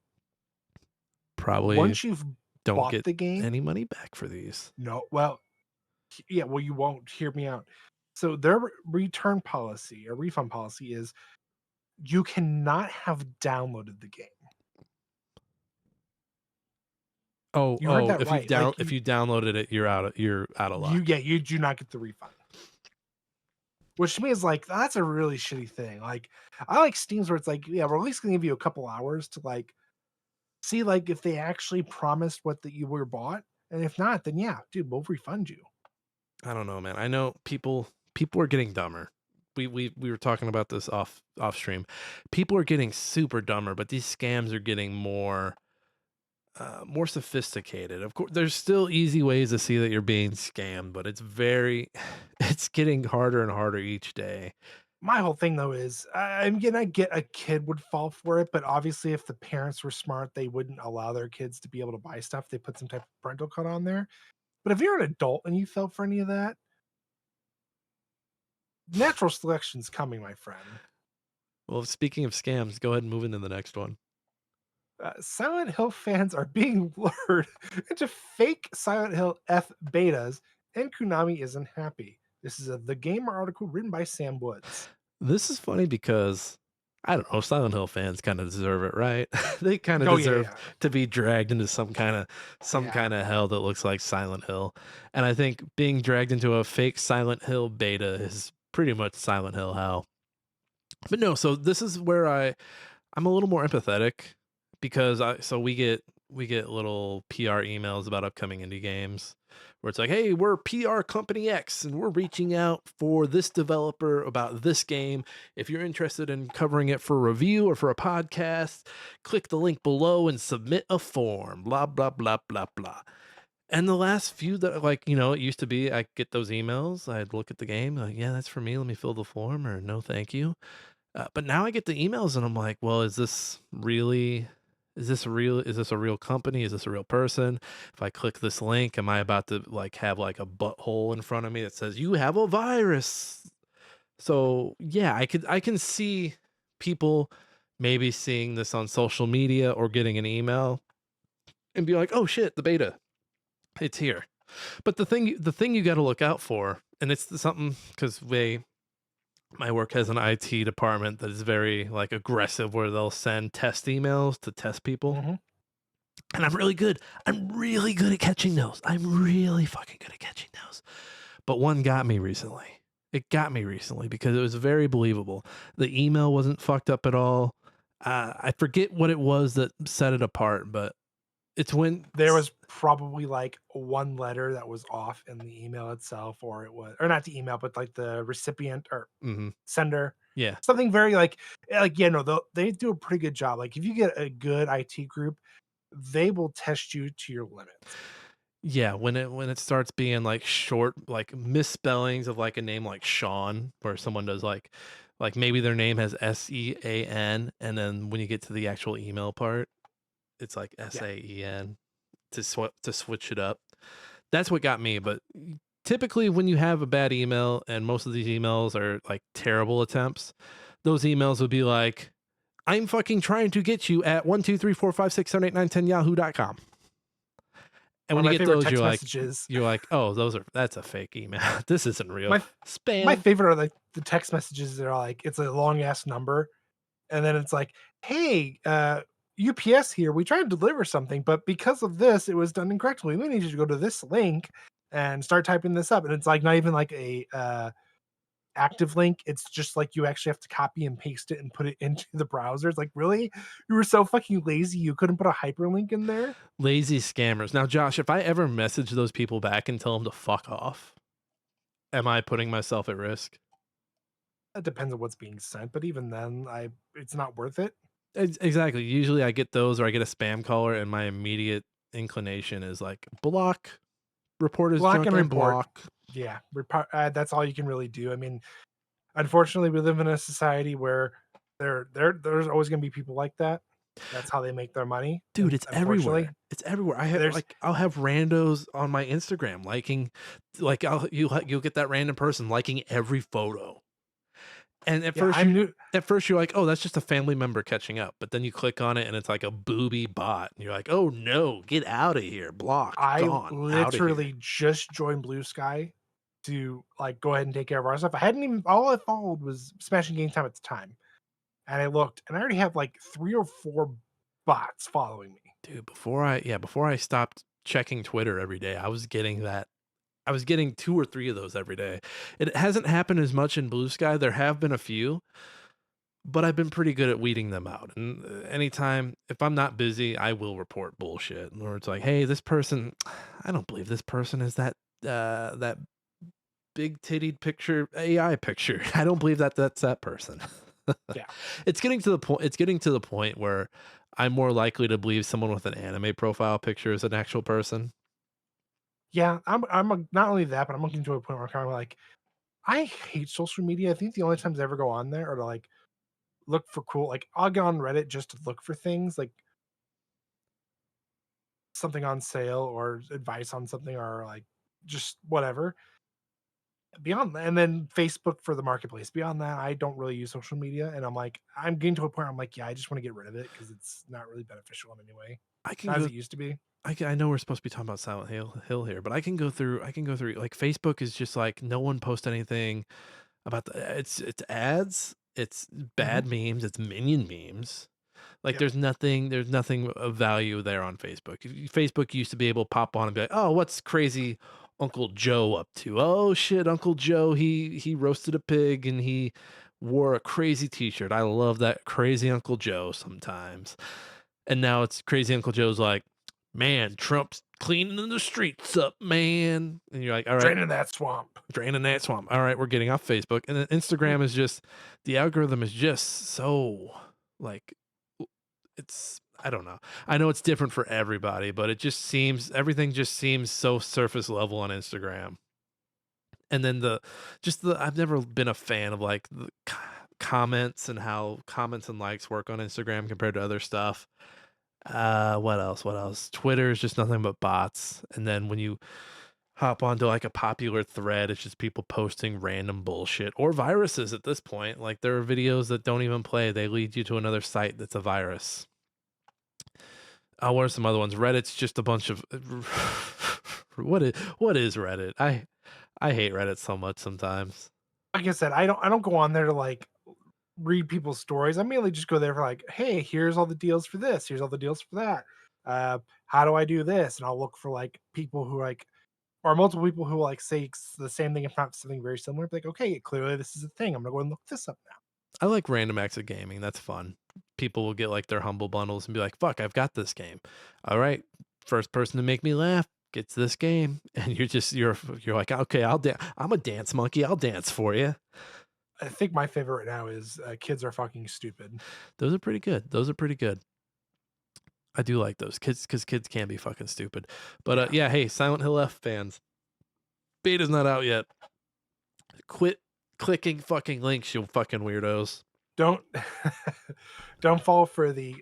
Probably Once you've don't bought get the game, any money back for these. no, well, yeah, well, you won't. Hear me out. So their return policy or refund policy is you cannot have downloaded the game. You heard Oh, that right. if you downloaded it, you're out of luck. You do not get the refund. Which to me is like, that's a really shitty thing. Like, I like Steam's where it's like, yeah, we're at least gonna give you a couple hours to like see like if they actually promised what that you were bought. And if not, then yeah, dude, we'll refund you. I don't know, man. I know people are getting dumber. We were talking about this off stream. People are getting super dumber, but these scams are getting more sophisticated. Of course, there's still easy ways to see that you're being scammed, but it's getting harder and harder each day. My whole thing though is I'm gonna get a kid would fall for it, but obviously if the parents were smart, they wouldn't allow their kids to be able to buy stuff. They put some type of parental code on there. But if you're an adult and you fell for any of that, natural selection's coming, my friend. Well, speaking of scams, go ahead and move into the next one. Silent Hill fans are being lured into fake Silent Hill F betas, and Konami isn't happy. This is a The Gamer article written by Sam Woods. This is funny because I don't know, Silent Hill fans kind of deserve it, right? They kind of deserve to be dragged into some kind of hell that looks like Silent Hill. And I think being dragged into a fake Silent Hill beta is pretty much Silent Hill hell. But no, so this is where I'm a little more empathetic because we get little PR emails about upcoming indie games where it's like, hey, we're PR company X and we're reaching out for this developer about this game. If you're interested in covering it for review or for a podcast, click the link below and submit a form, blah, blah, blah, blah, blah. And the last few that, like, it used to be I get those emails, I'd look at the game, like, yeah, that's for me, let me fill the form, or no, thank you. But now I get the emails and I'm like, well, is this a real company? Is this a real person? If I click this link, am I about to like have like a butthole in front of me that says you have a virus? So yeah, I can see people maybe seeing this on social media or getting an email and be like, oh shit, the beta, it's here. But the thing you got to look out for, and it's something because my work has an IT department that is very like aggressive where they'll send test emails to test people. Mm-hmm. And I'm really good. I'm really good at catching those. I'm really fucking good at catching those. But one got me recently. It got me recently because it was very believable. The email wasn't fucked up at all. I forget what it was that set it apart, but it's when there was probably like one letter that was off in the email itself, or not the email, but like the recipient or sender. Yeah. Something very like, yeah, no, they do a pretty good job. Like if you get a good IT group, they will test you to your limits. Yeah, when it starts being like short, like misspellings of like a name like Sean, where someone does like maybe their name has SEAN, and then when you get to the actual email part, it's like SAEN to switch it up. That's what got me. But typically when you have a bad email, and most of these emails are like terrible attempts, those emails would be like, I'm fucking trying to get you at 12345678910 yahoo.com. And when you get those, you're like, oh, that's a fake email. This isn't real. Spam. My favorite are like the text messages that are like, it's a long ass number, and then it's like, hey, UPS here, we tried to deliver something, but because of this, it was done incorrectly. We need you to go to this link and start typing this up. And it's like not even like a active link. It's just like you actually have to copy and paste it and put it into the browser. It's like, really? You were so fucking lazy you couldn't put a hyperlink in there? Lazy scammers. Now, Josh, if I ever message those people back and tell them to fuck off, am I putting myself at risk? It depends on what's being sent, but even then, it's not worth it. Exactly. Usually I get those or I get a spam caller and my immediate inclination is like block, report as Block junk and and report. block. Yeah, that's all you can really do. I mean, unfortunately, we live in a society where there's always going to be people like that. That's how they make their money, Dude, and it's unfortunately, everywhere. It's everywhere. I have there's like I'll have randos on my Instagram liking, like you'll get that random person liking every photo. And yeah, at first you're like, oh, that's just a family member catching up. But then you click on it and it's like a booby bot. And you're like, oh no, get out of here. Block, I gone, out of here. literally just joined Blue Sky to like go ahead and take care of our stuff. I hadn't even all I followed was Smashing Game Time at the time, and I looked, and I already have like 3 or 4 bots following me. Dude, before I stopped checking Twitter every day, I was getting 2 or 3 of those every day. It hasn't happened as much in Blue Sky. There have been a few, but I've been pretty good at weeding them out. And anytime, if I'm not busy, I will report bullshit. Or it's like, hey, this person, I don't believe this person is that big tittied picture AI picture. I don't believe that that's that person. Yeah, It's getting to the point. It's getting to the point where I'm more likely to believe someone with an anime profile picture is an actual person. yeah. Not only that, but I'm looking to a point where I'm kind of like, I hate social media. I think the only times I ever go on there are to like look for cool. Like I'll get on Reddit just to look for things like something on sale or advice on something or like just whatever. Beyond that, and then Facebook for the marketplace. Beyond that, I don't really use social media, and I'm getting to a point where I'm like, yeah, I just want to get rid of it because it's not really beneficial in any way, I can not as go it used to be. I know we're supposed to be talking about Hill here, but I can go through like Facebook is just like no one posts anything about it's ads, it's Mhm. bad memes, it's minion memes. Like Yep. there's nothing of value there on Facebook. Facebook used to be able to pop on and be like, "Oh, what's crazy Uncle Joe up to? Oh shit, Uncle Joe, he roasted a pig and he wore a crazy t-shirt. I love that crazy Uncle Joe sometimes." And now it's crazy Uncle Joe's like, "Man, Trump's cleaning the streets up, man." And you're like, "All right, Draining that swamp. draining that swamp. All right, we're getting off Facebook." And then Instagram is just the algorithm is just so like it's I don't know. I know it's different for everybody, but it just seems everything just seems so surface level on Instagram. And then I've never been a fan of like the comments and how comments and likes work on Instagram compared to other stuff. What else? What else? Twitter is just nothing but bots. And then when you hop onto like a popular thread, it's just people posting random bullshit or viruses at this point. Like there are videos that don't even play. They lead you to another site that's a virus. What are some other ones? Reddit's just a bunch of what is Reddit? I hate Reddit so much sometimes. Like I said, I don't go on there to like read people's stories. I mainly just go there for like, hey, here's all the deals for this. Here's all the deals for that. How do I do this? And I'll look for like people who like or multiple people who like say the same thing, if not something very similar. Like, okay, clearly this is a thing. I'm gonna go and look this up now. I like random acts of gaming. That's fun. People will get like their humble bundles and be like, "Fuck, I've got this game." All right, first person to make me laugh gets this game, and you're like, "Okay, I'll dance. I'm a dance monkey. I'll dance for you." I think my favorite right now is kids are fucking stupid. Those are pretty good. Those are pretty good. I do like those kids because kids can be fucking stupid. But Yeah. yeah, hey, Silent Hill F fans, beta's not out yet. Quit clicking fucking links, you fucking weirdos. Don't don't fall for the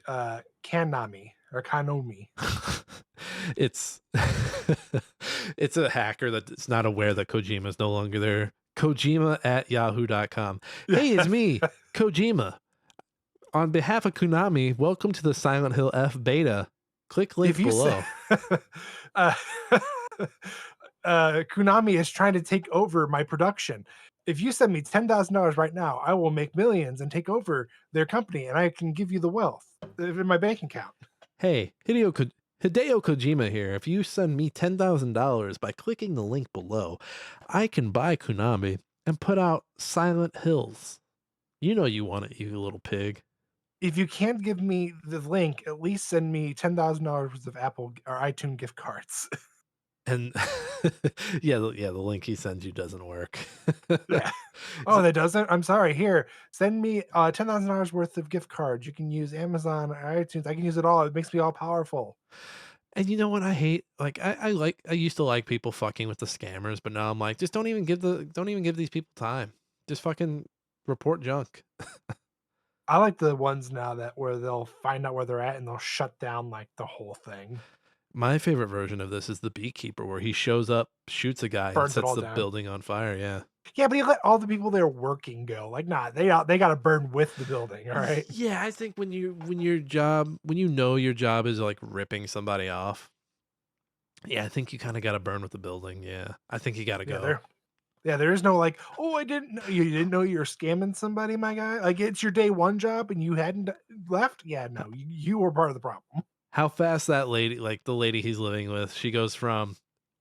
Kanami or Kanomi. It's it's a hacker that's not aware that Kojima is no longer there. Kojima at yahoo.com. Hey, it's me, Kojima. On behalf of Konami, welcome to the Silent Hill F beta. Click link If you say below. uh, Konami is trying to take over my production. If you send me $10,000 right now, I will make millions and take over their company, and I can give you the wealth in my bank account. Hey, Hideo Kojima here. If you send me $10,000 by clicking the link below, I can buy Konami and put out Silent Hills. You know you want it, you little pig. If you can't give me the link, at least send me $10,000 worth of Apple or iTunes gift cards. And yeah, the link he sends you doesn't work. Yeah. So Oh, that doesn't? I'm sorry. Here, send me $10,000 worth of gift cards. You can use Amazon or iTunes. I can use it all. It makes me all powerful. and you know what I hate? Like I used to like people fucking with the scammers, but now I'm like, just don't even give these people time. Just fucking report junk. I like the ones now that where they'll find out where they're at and they'll shut down like the whole thing, My favorite version of this is the beekeeper where he shows up, shoots a guy, and burns it sets all the down. building on fire. Yeah. Yeah, but you let all the people there working go. Like, nah, they got to burn with the building. All right. Yeah, I think when you know your job is like ripping somebody off, yeah, I think you kind of got to burn with the building. Yeah, I think you got to Yeah, go. there is no like, oh, I didn't know you didn't know you were scamming somebody, my guy. Like, it's your day one job and you hadn't left. Yeah, no, you were part of the problem. How fast that lady, like the lady he's living with, she goes from,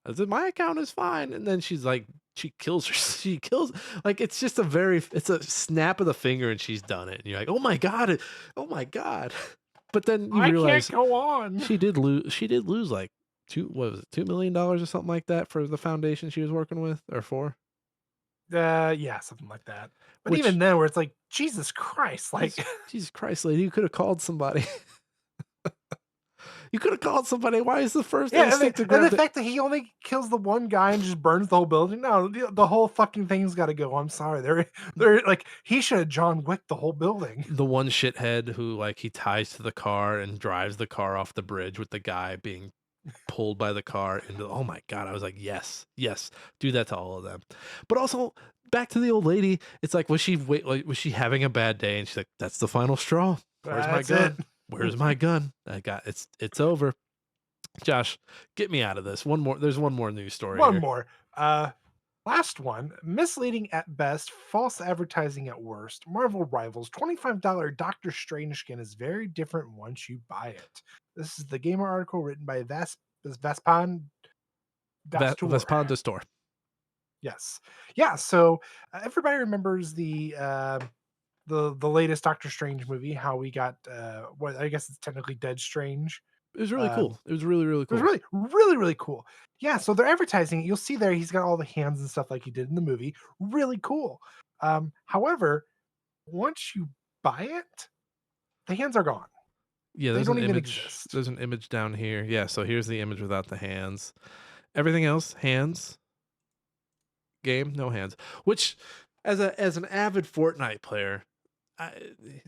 I said, my account is fine. And then she's like, she kills her. She kills, like, it's just it's a snap of the finger and she's done it. And you're like, oh my God. Oh my God. But then you I can't realize go on. she did lose like what was it, $2 million or something like that for the foundation she was working with or for, Yeah, something like that. But which, even then, where it's like, Jesus Christ, Jesus, like, Jesus Christ, lady, you could have called somebody. You could have called somebody. Why is the first yeah, and instinct to and grab the the, fact that he only kills the one guy and just burns the whole building. No, the whole fucking thing's got to go. I'm sorry, they're like he should have John Wick the whole building. the one shithead who like he ties to the car and drives the car off the bridge with the guy being pulled by the car into, oh my God, I was like, yes, yes, do that to all of them. But also back to the old lady, it's like, was she having a bad day? And she's like, that's the final straw. Where's my That's it. gun? Where's my gun? It's over. Josh, get me out of this. There's one more news story One here. more. Last one. Misleading at best, false advertising at worst. Marvel rivals $25 Doctor Strange skin is very different once you buy it. This is the Gamer article written by Vaspan Dastur. Vespada store. Yes. Yeah. So everybody remembers the latest Doctor Strange movie. How we got what I guess it's technically Dead Strange. It was really Um, cool. It was really, really it was cool. really, really, really cool. Yeah. So they're advertising it. You'll see there he's got all the hands and stuff like he did in the movie. Really cool. However, once you buy it, the hands are gone. Yeah, They there's don't an even image. exist. There's an image down here. Yeah, so here's the image without the hands. Everything else, hands. Game, no hands. Which, as an avid Fortnite player,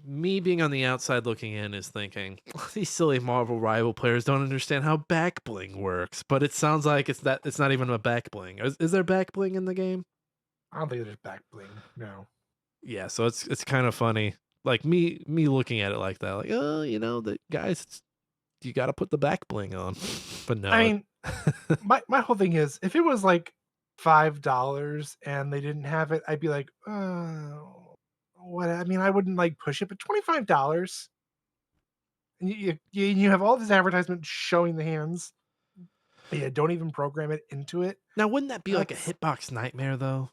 me being on the outside looking in is thinking these silly Marvel rival players don't understand how back bling works. But it sounds like it's not even a back bling. Is there back bling in the game? I don't think there's back bling. No. Yeah, so it's kind of funny. Like me looking at it like that, like, oh, the guys, you got to put the back bling on. But no, I mean, my whole thing is if it was like $5 and they didn't have it, I'd be like, oh, what? I mean, I wouldn't like push it, but $25 and you have all this advertisement showing the hands. Yeah, don't even program it into it. now wouldn't that be like a That's hitbox nightmare though?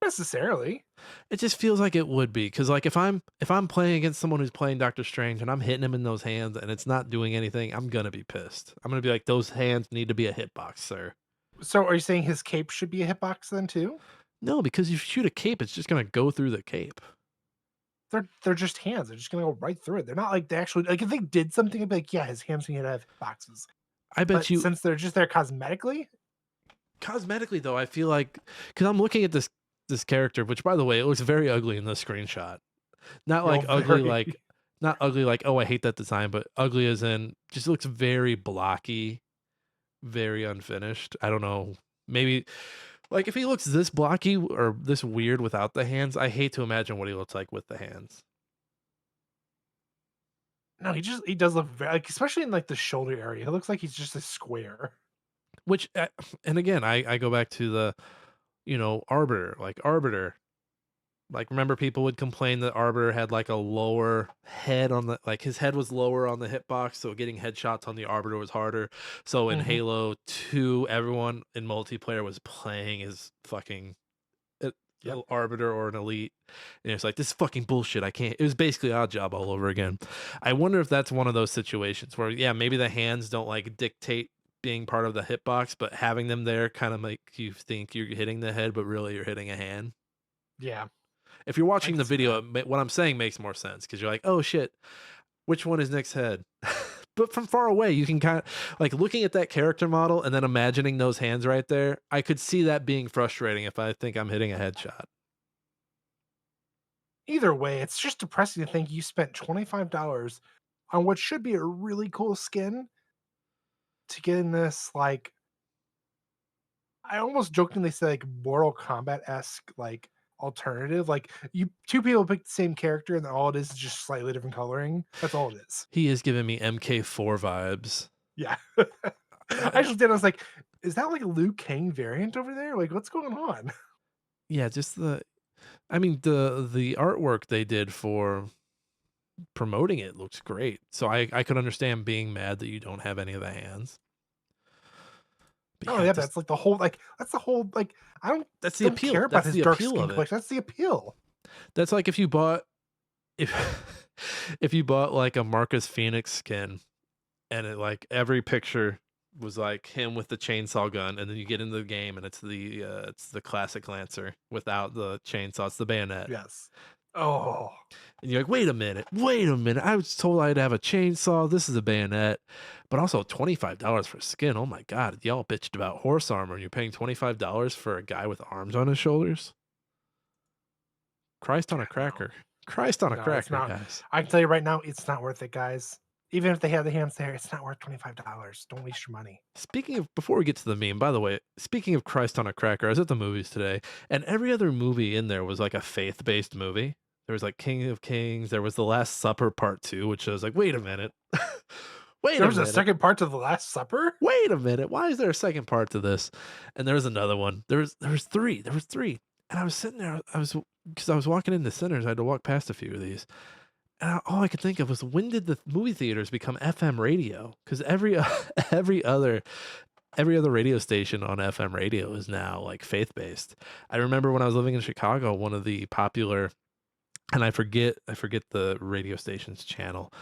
necessarily. It just feels like it would be because like if I'm playing against someone who's playing Doctor Strange and I'm hitting him in those hands and it's not doing anything, I'm gonna be pissed. I'm gonna be like, those hands need to be a hitbox, sir. So are you saying his cape should be a hitbox then too? No, because if you shoot a cape, it's just gonna go through the cape. They're just hands. They're just gonna go right through it. They're not like they actually like if they did something, I'd be like, yeah, his hands need to have hitboxes. I bet But you since they're just there cosmetically, cosmetically though, I feel like because I'm looking at this character, which by the way, it looks very ugly in this screenshot. Not like they'll ugly, very like not ugly, like oh I hate that design, but ugly as in just looks very blocky, very unfinished. I don't know. Maybe like if he looks this blocky or this weird without the hands, I hate to imagine what he looks like with the hands. no, he does look very like especially in like the shoulder area. He looks like he's just a square. Which and again, I go back to the Arbiter. Like, remember people would complain that Arbiter had like a lower head on like his head was lower on the hitbox, so getting headshots on the Arbiter was harder. So in Mhm. Halo 2, everyone in multiplayer was playing as fucking Yep. Arbiter or an Elite. And it's like, this is fucking bullshit. I can't. It was basically Odd Job all over again. I wonder if that's one of those situations where, yeah, maybe the hands don't like dictate being part of the hitbox, but having them there kind of make you think you're hitting the head, but really you're hitting a hand. Yeah. If you're I watching can the see video, that. what I'm saying makes more sense because you're like, oh shit, which one is Nick's head? But from far away, you can kind of like looking at that character model and then imagining those hands right there. I could see that being frustrating if I think I'm hitting a headshot. Either way, it's just depressing to think you spent $25 on what should be a really cool skin to get in this, like, I almost jokingly say, like, Mortal Kombat-esque, like, alternative. Like, you 2 people pick the same character, and all it is just slightly different coloring. That's all it is. He is giving me MK4 vibes. Yeah. I actually did. I was like, "Is that, like, a Liu Kang variant over there? Like, what's going on?" Yeah, just I mean the artwork they did for promoting it looks great. So I could understand being mad that you don't have any of the hands. But Oh, yeah, yeah, just that's, like, the whole, like, that's the whole, like, I that's the don't appeal. care about That's his the dark appeal skin of it. complexion. That's the appeal. That's like if you bought if if you bought like a Marcus Phoenix skin and it like every picture was like him with the chainsaw gun, and then you get into the game and it's the classic Lancer without the chainsaw, it's the bayonet. Yes. Oh. And you're like, wait a minute. I was told I'd have a chainsaw. This is a bayonet, but also $25 for skin. Oh my God. Y'all bitched about horse armor and you're paying $25 for a guy with arms on his shoulders. Christ on Yeah, a no. cracker. Christ on a No, it's cracker, not. guys. I can tell you right now, it's not worth it, guys. Even if they have the hands there, it's not worth $25. Don't waste your money. Speaking of, before we get to the meme, by the way, speaking of Christ on a cracker, I was at the movies today, and every other movie in there was like a faith-based movie. There was like King of Kings. There was The Last Supper Part 2, which I was like, wait a minute. Wait There a was a minute. second part to The Last Supper? Wait a minute. Why is there a second part to this? And there was another one. There was three. There was three. And I was sitting there. Because I was walking into Sinners. I had to walk past a few of these. And all I could think of was, when did the movie theaters become FM radio? Because every other radio station on FM radio is now like faith based. I remember when I was living in Chicago, one of the popular, and I forget the radio station's channel,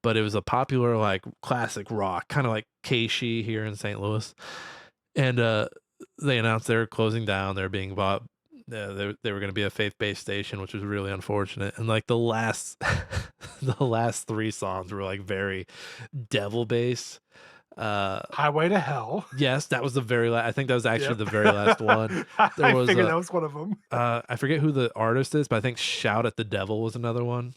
but it was a popular like classic rock, kind of like Keishi here in St. Louis, and they announced they were closing down. They're being bought. They were going to be a faith-based station, which was really unfortunate. And like the last the last three songs were like very devil-based. Highway to Hell. Yes, that was the very last. I think that was actually Yep. the very last one. I There was figured that was one of them. I forget who the artist is, but I think "Shout at the Devil" was another one.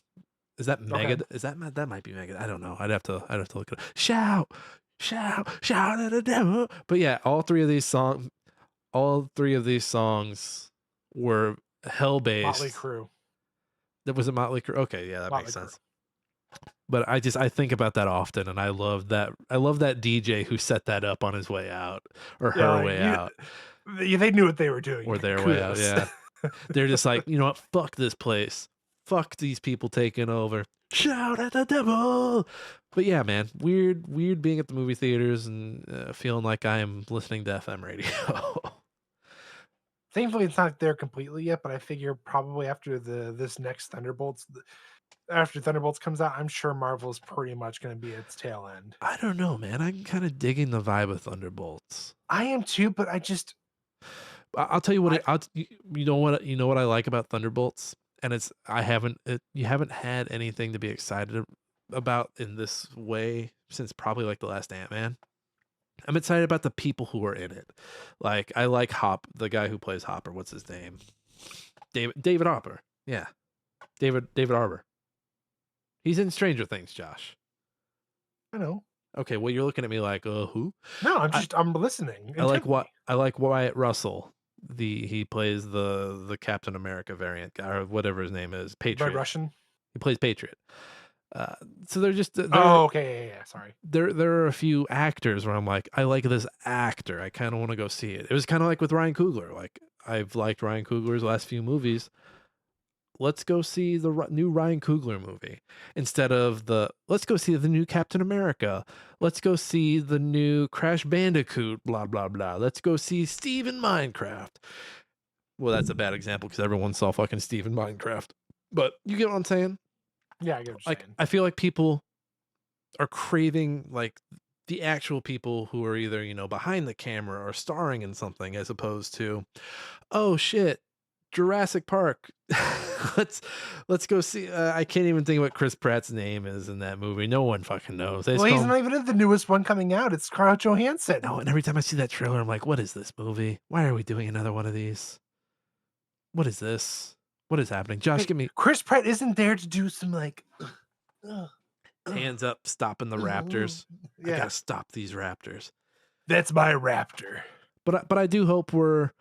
Is that Mega? Okay. Is that that might be Mega? I don't know. I'd have to look it up. Shout, shout, shout at the devil. But yeah, all three of these songs were hell based. Motley Crue. That was a Motley Crue. Okay, yeah, that Motley makes Crue. sense. But I think about that often, and I love that DJ who set that up on his way out or her like, way out they knew what they were doing. or their way out. Kudos. Yeah, they're just like, you know what? Fuck this place. Fuck these people taking over. Shout at the devil. But yeah, man, weird being at the movie theaters and feeling like I am listening to FM radio. Thankfully, it's not there completely yet, but I figure probably after this next Thunderbolts, after Thunderbolts comes out, I'm sure Marvel's pretty much going to be at its tail end. I don't know, man. I'm kind of digging the vibe of Thunderbolts. I am too, but I'll tell you what. You know what I like about Thunderbolts, and it's you haven't had anything to be excited about in this way since probably like the last Ant-Man. I'm excited about the people who are in it. Like I like the guy who plays Hopper. What's his name? David Harbour. Yeah, David Harbour. He's in Stranger Things, Josh. I know. Okay, well you're looking at me like, who? No, I'm listening. I like Wyatt Russell. He plays the Captain America variant guy, or whatever his name is, Patriot. Red Russian. He plays Patriot. So they're just okay, yeah, sorry. There are a few actors where I'm like, I like this actor. I kind of want to go see it. It was kind of like with Ryan Coogler. Like I've liked Ryan Coogler's last few movies. Let's go see the new Ryan Coogler movie instead of let's go see the new Captain America. Let's go see the new Crash Bandicoot, blah, blah, blah. Let's go see Steve in Minecraft. Well, that's a bad example because everyone saw fucking Steve in Minecraft. But you get what I'm saying? Yeah, I get what you're saying. I feel like people are craving like the actual people who are either, behind the camera or starring in something as opposed to, oh shit, Jurassic Park. let's let's go see. I can't even think what Chris Pratt's name is in that movie. No one fucking knows. They just Well, call he's him. not even in the newest one coming out. It's Scarlett Johansson. No, and every time I see that trailer, I'm like, what is this movie? Why are we doing another one of these? What is this? What is happening? Josh, Wait, give me Chris Pratt isn't there to do some like hands up, stopping the Raptors. I Yeah, gotta stop these Raptors. that's my raptor. But I do hope we're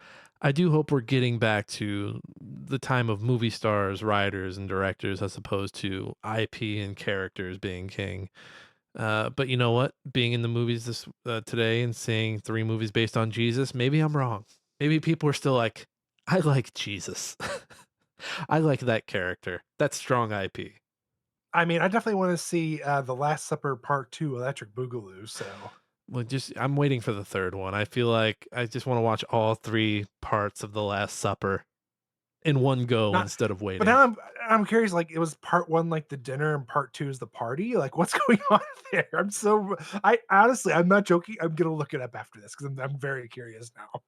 getting back to the time of movie stars, writers, and directors as opposed to IP and characters being king. But you know what? Being in the movies this today and seeing 3 movies based on Jesus, maybe I'm wrong. Maybe people are still like, I like Jesus. I like that character. That's strong IP. I mean, I definitely want to see The Last Supper Part 2 Electric Boogaloo. So Well, I'm waiting for the 3rd one. I feel like I just want to watch all 3 parts of The Last Supper in one go not instead of but waiting. now I'm curious, like it was part 1 like the dinner and part 2 is the party. Like what's going on there? I honestly I'm not joking. I'm gonna look it up after this because I'm very curious now.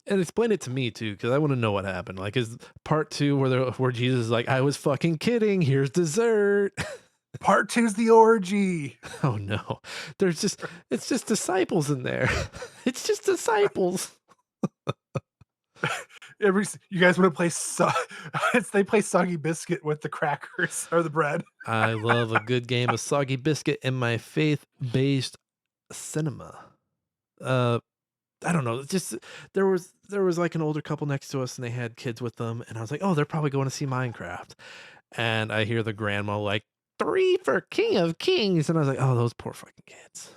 And explain it to me too, because I want to know what happened. Like, is part 2 where Jesus is like, I was fucking kidding. Here's dessert. Part 2 is the orgy. Oh no, it's just disciples in there. It's just disciples. You guys want to play they play soggy biscuit with the crackers or the bread. I love a good game of soggy biscuit in my faith-based cinema. I don't know. It's just there was like an older couple next to us and they had kids with them, and I was like, oh, they're probably going to see Minecraft. And I hear the grandma like 3 for King of Kings, and I was like, oh, those poor fucking kids.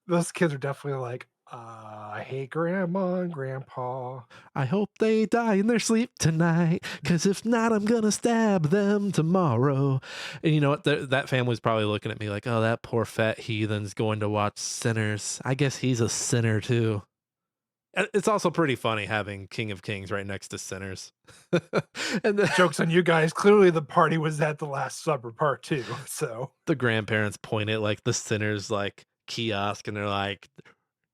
Those kids are definitely like, hey grandma and grandpa. I hope they die in their sleep tonight, because if not, I'm gonna stab them tomorrow. And you know what? That family's probably looking at me like, oh, that poor fat heathen's going to watch Sinners. I guess he's a sinner too. It's also pretty funny having King of Kings right next to Sinners. And Joke's on you guys. Clearly the party was at the Last Supper Part 2. So the grandparents point at like the Sinners like kiosk, and they're like,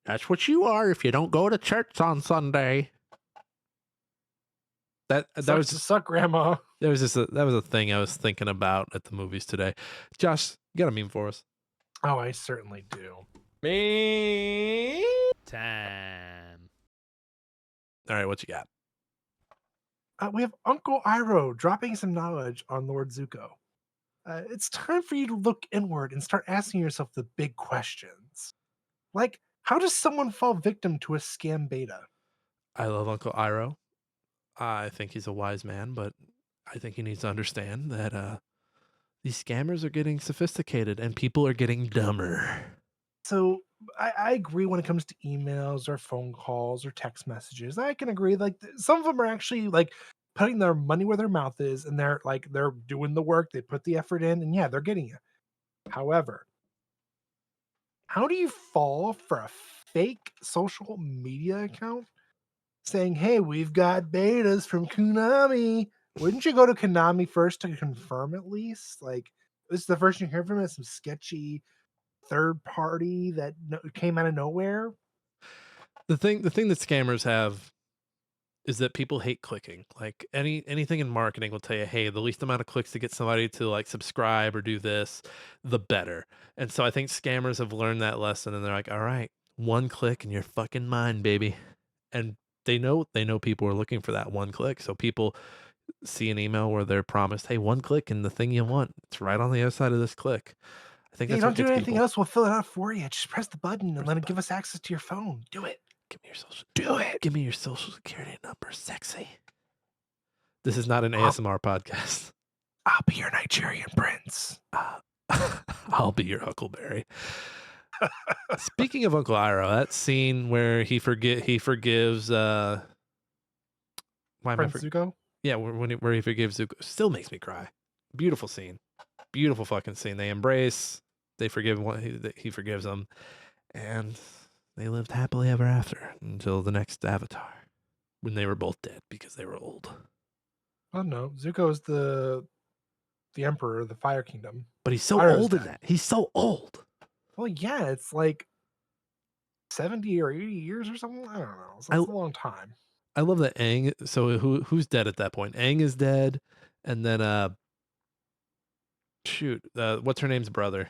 that's what you are if you don't go to church on Sunday. That was to suck, grandma. that was a thing I was thinking about at the movies today. Josh, you got a meme for us? Oh, I certainly do. Me time. All right, what you got? We have Uncle Iroh dropping some knowledge on Lord Zuko. It's time for you to look inward and start asking yourself the big questions. Like, how does someone fall victim to a scam beta? I love Uncle Iroh. I think he's a wise man, but I think he needs to understand that these scammers are getting sophisticated and people are getting dumber. So I agree when it comes to emails or phone calls or text messages. I can agree. Like some of them are actually like putting their money where their mouth is, and they're doing the work. They put the effort in, and yeah, they're getting it. However, how do you fall for a fake social media account saying, "Hey, we've got betas from Konami"? Wouldn't you go to Konami first to confirm at least? Like, this is the first you hear from it, some sketchy third party that came out of nowhere. The thing that scammers have is that people hate clicking. Like anything in marketing will tell you, hey, the least amount of clicks to get somebody to like subscribe or do this, the better. And so I think scammers have learned that lesson, and they're like, all right, 1 click and you're fucking mine, baby. And they know people are looking for that 1 click. So people see an email where they're promised, hey, 1 click and the thing you want, it's right on the other side of this click. I think Hey, that's don't what do gets anything people. else. We'll fill it out for you. Just press the button and Press let the it give us access to your phone. Do it. Give me your social. Do it. Give me your social security number, sexy. This is not an I'll- ASMR podcast. I'll be your Nigerian prince. I'll be your Huckleberry. Speaking of Uncle Iroh, that scene where he forgives why am I Prince Zuko? yeah, where he forgives Zuko still makes me cry. Beautiful scene. Beautiful fucking scene. They embrace, they forgive he forgives them, and they lived happily ever after until the next Avatar, when they were both dead because they were old. Oh no, Zuko is the emperor of the Fire Kingdom. But he's so Iroh's old in dead. that. He's so old. Well, yeah, it's like 70 or 80 years or something. I don't know. So I it's a long time. I love that Aang. So who's dead at that point? Aang is dead, and then shoot, what's her name's brother?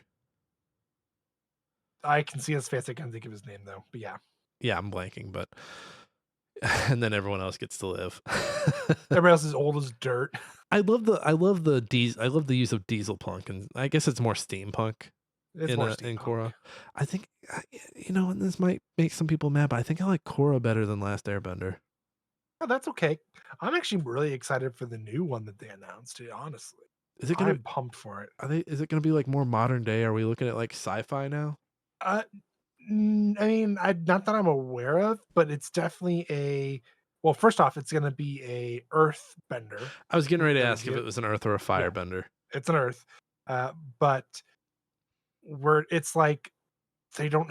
I can see his face. I can't think of his name though. But yeah, Yeah, I'm blanking, but and then everyone else gets to live. everybody else is old as dirt. I love the use of diesel punk, and I guess it's more steampunk It's in more in steampunk. Korra. I think and this might make some people mad, but I think I like Korra better than Last Airbender. Oh, that's okay. I'm actually really excited for the new one that they announced. Honestly, Is it gonna I'm pumped for it. Is it gonna be like more modern day? Are we looking at like sci-fi now? Uh, I mean, not that I'm aware of, but it's definitely a. Well, first off, it's going to be a Earth bender. I was getting ready to They're ask if it was an earth or a Yeah. firebender. It's an Earth, but where it's like they don't.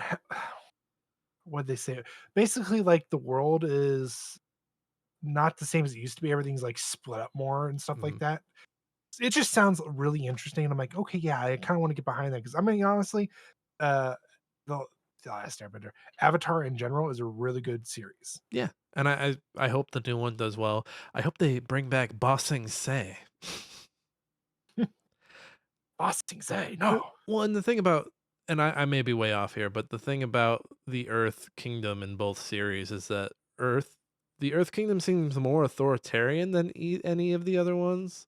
What they say? Basically, like the world is not the same as it used to be. Everything's like split up more and stuff like Mhm. that. It just sounds really interesting. And I'm like, okay, yeah, I kind of want to get behind that because I mean, honestly, uh, the, the Last Airbender, Avatar in general is a really good series. Yeah, and I hope the new one does well. I hope they bring back Bossing Say. Bossing say Well, no. well, and the thing about, and I may be way off here, but the thing about the Earth Kingdom in both series is that the Earth Kingdom seems more authoritarian than any of the other ones.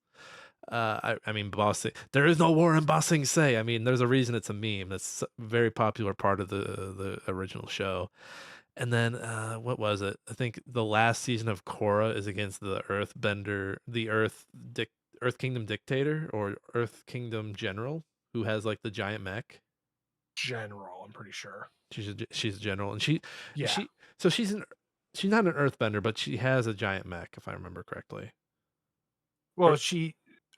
I mean, Bossing, there is no war in Bossing Say. I mean, there's a reason it's a meme. That's a very popular part of the original show. And then what was it? I think the last season of Korra is against the Earthbender, the Earth Kingdom dictator or Earth Kingdom general who has like the giant mech. General, I'm pretty sure. She's a general, and Yeah. she's not an Earthbender, but she has a giant mech if I remember correctly. Well, Or-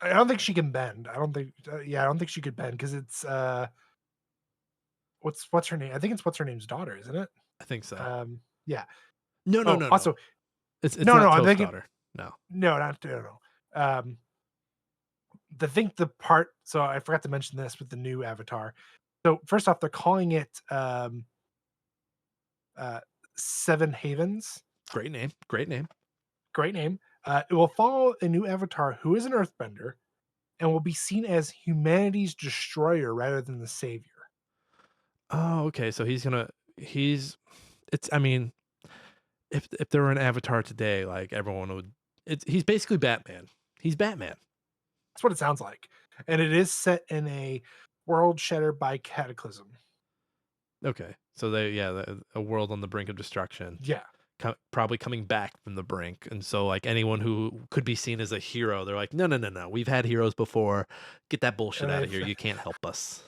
I don't think she can bend. I don't think. Yeah, I don't think she could bend because it's what's her name? I think it's what's her name's daughter, isn't it? I think so. Yeah. No, no, Oh, no, no. also, It's no, not I'm Toph's thinking daughter. No. no, not no. The part. So I forgot to mention this with the new Avatar. So first off, they're calling it uh, Seven Havens. Great name. Great name. Great name. It will follow a new Avatar who is an Earthbender and will be seen as humanity's destroyer rather than the savior. Oh, okay. So I mean, if there were an Avatar today, like everyone would. He's basically Batman. He's Batman. That's what it sounds like. And it is set in a world shattered by cataclysm. Okay, so a world on the brink of destruction, Yeah. probably coming back from the brink, and so like anyone who could be seen as a hero, they're like, no, no, no, no, we've had heroes before. Get that bullshit And out of here. You can't help us.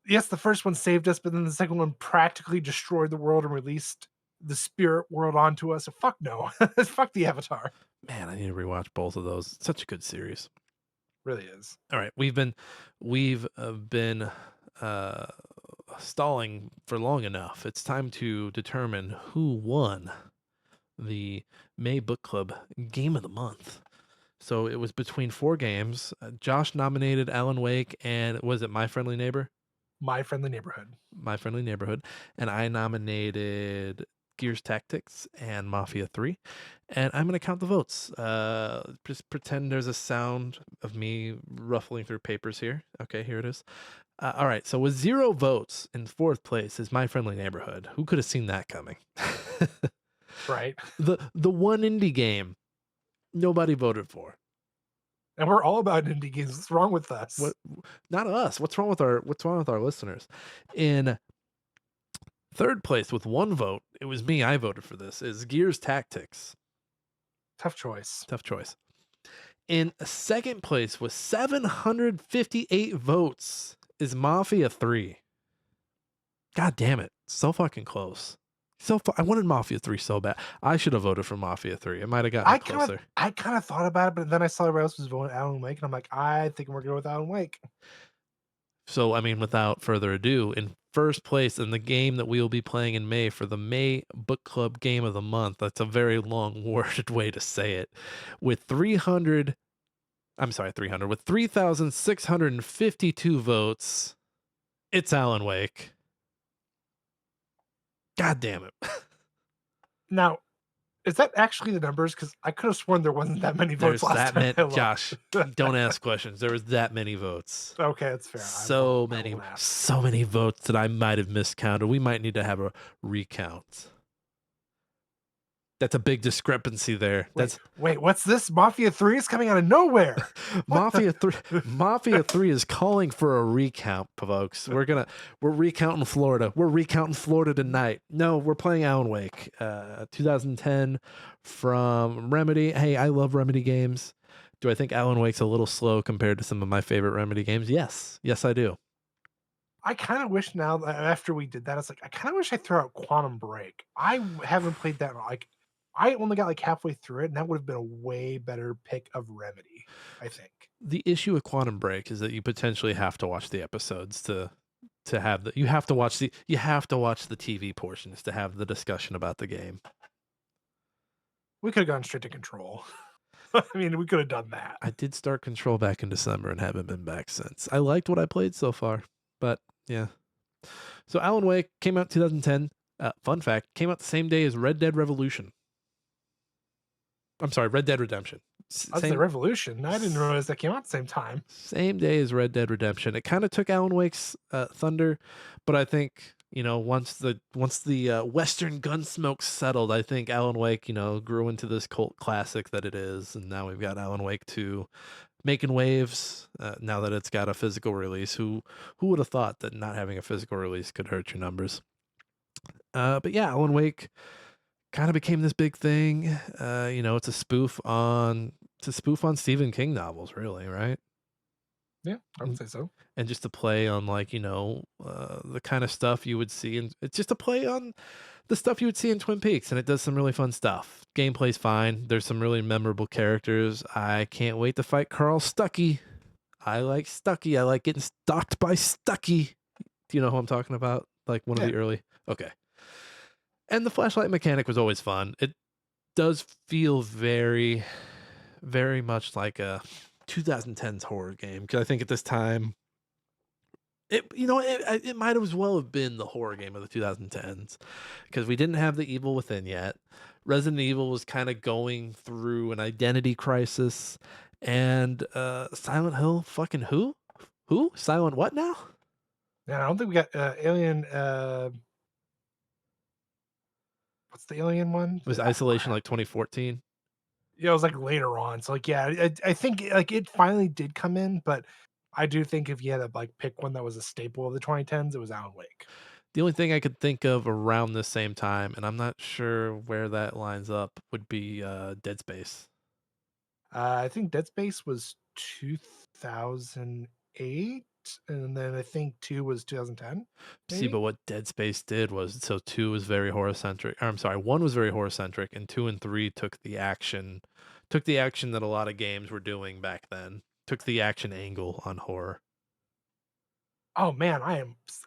yes, the first one saved us, but then the second one practically destroyed the world and released the spirit world onto us. So fuck no. Fuck the Avatar. Man, I need to rewatch both of those. It's such a good series. Really is. All right, we've been stalling for long enough. It's time to determine who won the May Book Club Game of the Month. So it was between 4 games. Josh nominated Alan Wake and was it My Friendly Neighbor? My Friendly Neighborhood. My Friendly Neighborhood. And I nominated Gears Tactics and Mafia 3. And I'm going to count the votes. Just pretend there's a sound of me ruffling through papers here. Okay, here it is. All right, so with 0 votes in 4th place is My Friendly Neighborhood. Who could have seen that coming? Right. The one indie game nobody voted for. And we're all about indie games. What's wrong with us? What? Not us. What's wrong with our listeners? In 3rd place with 1 vote, it was me. I voted for this. Is Gears Tactics. Tough choice. Tough choice. In 2nd place with 758 votes is Mafia 3. God damn it. So fucking close. I wanted Mafia 3 so bad. I should have voted for Mafia 3. It might have gotten closer. I kind of thought about it, but then I saw everybody else was voting Alan Wake, and I'm like, I think we're going with Alan Wake. So, I mean, without further ado, in 1st place in the game that we will be playing in May for the May Book Club Game of the Month, that's a very long worded way to say it, with 3,652 votes, it's Alan Wake. God damn it. Now, is that actually the numbers? Because I could have sworn there wasn't that many votes There's last that time many. I looked. Josh, don't ask questions. There was that many votes. Okay, that's fair. So I many, won't ask. so many votes that I might have miscounted. We might need to have a recount. That's a big discrepancy there. That's Wait, what's this? Mafia 3 is coming out of nowhere. What the- Mafia 3. Mafia 3 is calling for a recount, folks. We're recounting Florida. We're recounting Florida tonight. No, we're playing Alan Wake, 2010 from Remedy. Hey, I love Remedy games. Do I think Alan Wake's a little slow compared to some of my favorite Remedy games? Yes. Yes, I do. I kind of wish now that after we did that, it's like I kind of wish I threw out Quantum Break. Haven't played that. I only got like halfway through it, and that would have been a way better pick of Remedy, I think. The issue with Quantum Break is that you potentially have to watch the episodes to have the you have to watch the TV portions to have the discussion about the game. We could have gone straight to Control. I mean, we could have done that. I did start Control back in December and haven't been back since. I liked what I played so far, but yeah. So Alan Wake came out 2010. Fun fact, came out the same day as Red Dead Revolution. I'm sorry, Red Dead Redemption. That's the Revolution. I didn't realize that came out at the same time. Same day as Red Dead Redemption. It kind of took Alan Wake's thunder, but I think once the Western Gunsmoke settled, I think Alan Wake grew into this cult classic that it is, and now we've got Alan Wake 2 making waves. Now that it's got a physical release, who would have thought that not having a physical release could hurt your numbers? But yeah, Alan Wake kind of became this big thing. It's a spoof on Stephen King novels, really, right? Yeah, I would say so. And just to play on the kind of stuff you would see, and it's just a play on the stuff you would see in Twin Peaks, and it does some really fun stuff. Gameplay's fine. There's some really memorable characters. I can't wait to fight Carl Stuckey. I like Stuckey. I like getting stalked by Stuckey. Do you know who I'm talking about? Like one of the early. Okay. And the flashlight mechanic was always fun. It does feel very, very much like a 2010s horror game, because I think at this time, it might as well have been the horror game of the 2010s, because we didn't have the Evil Within yet. Resident Evil was kind of going through an identity crisis, and Silent Hill, fucking who? Silent what now? Yeah, I don't think we got Alien. What's the Alien one? Was Isolation like 2014? Yeah, it was like later on. So I think like it finally did come in, but I do think if you had to like pick one that was a staple of the 2010s, it was Alan Wake. The only thing I could think of around the same time, and I'm not sure where that lines up, would be Dead Space. I think Dead Space was 2008, and then I think 2 was 2010. See, but what Dead Space did was, so 2 was very horror-centric. Or, I'm sorry, 1 was very horror-centric, and 2 and 3 took the action that a lot of games were doing back then. Took the action angle on horror. Oh man,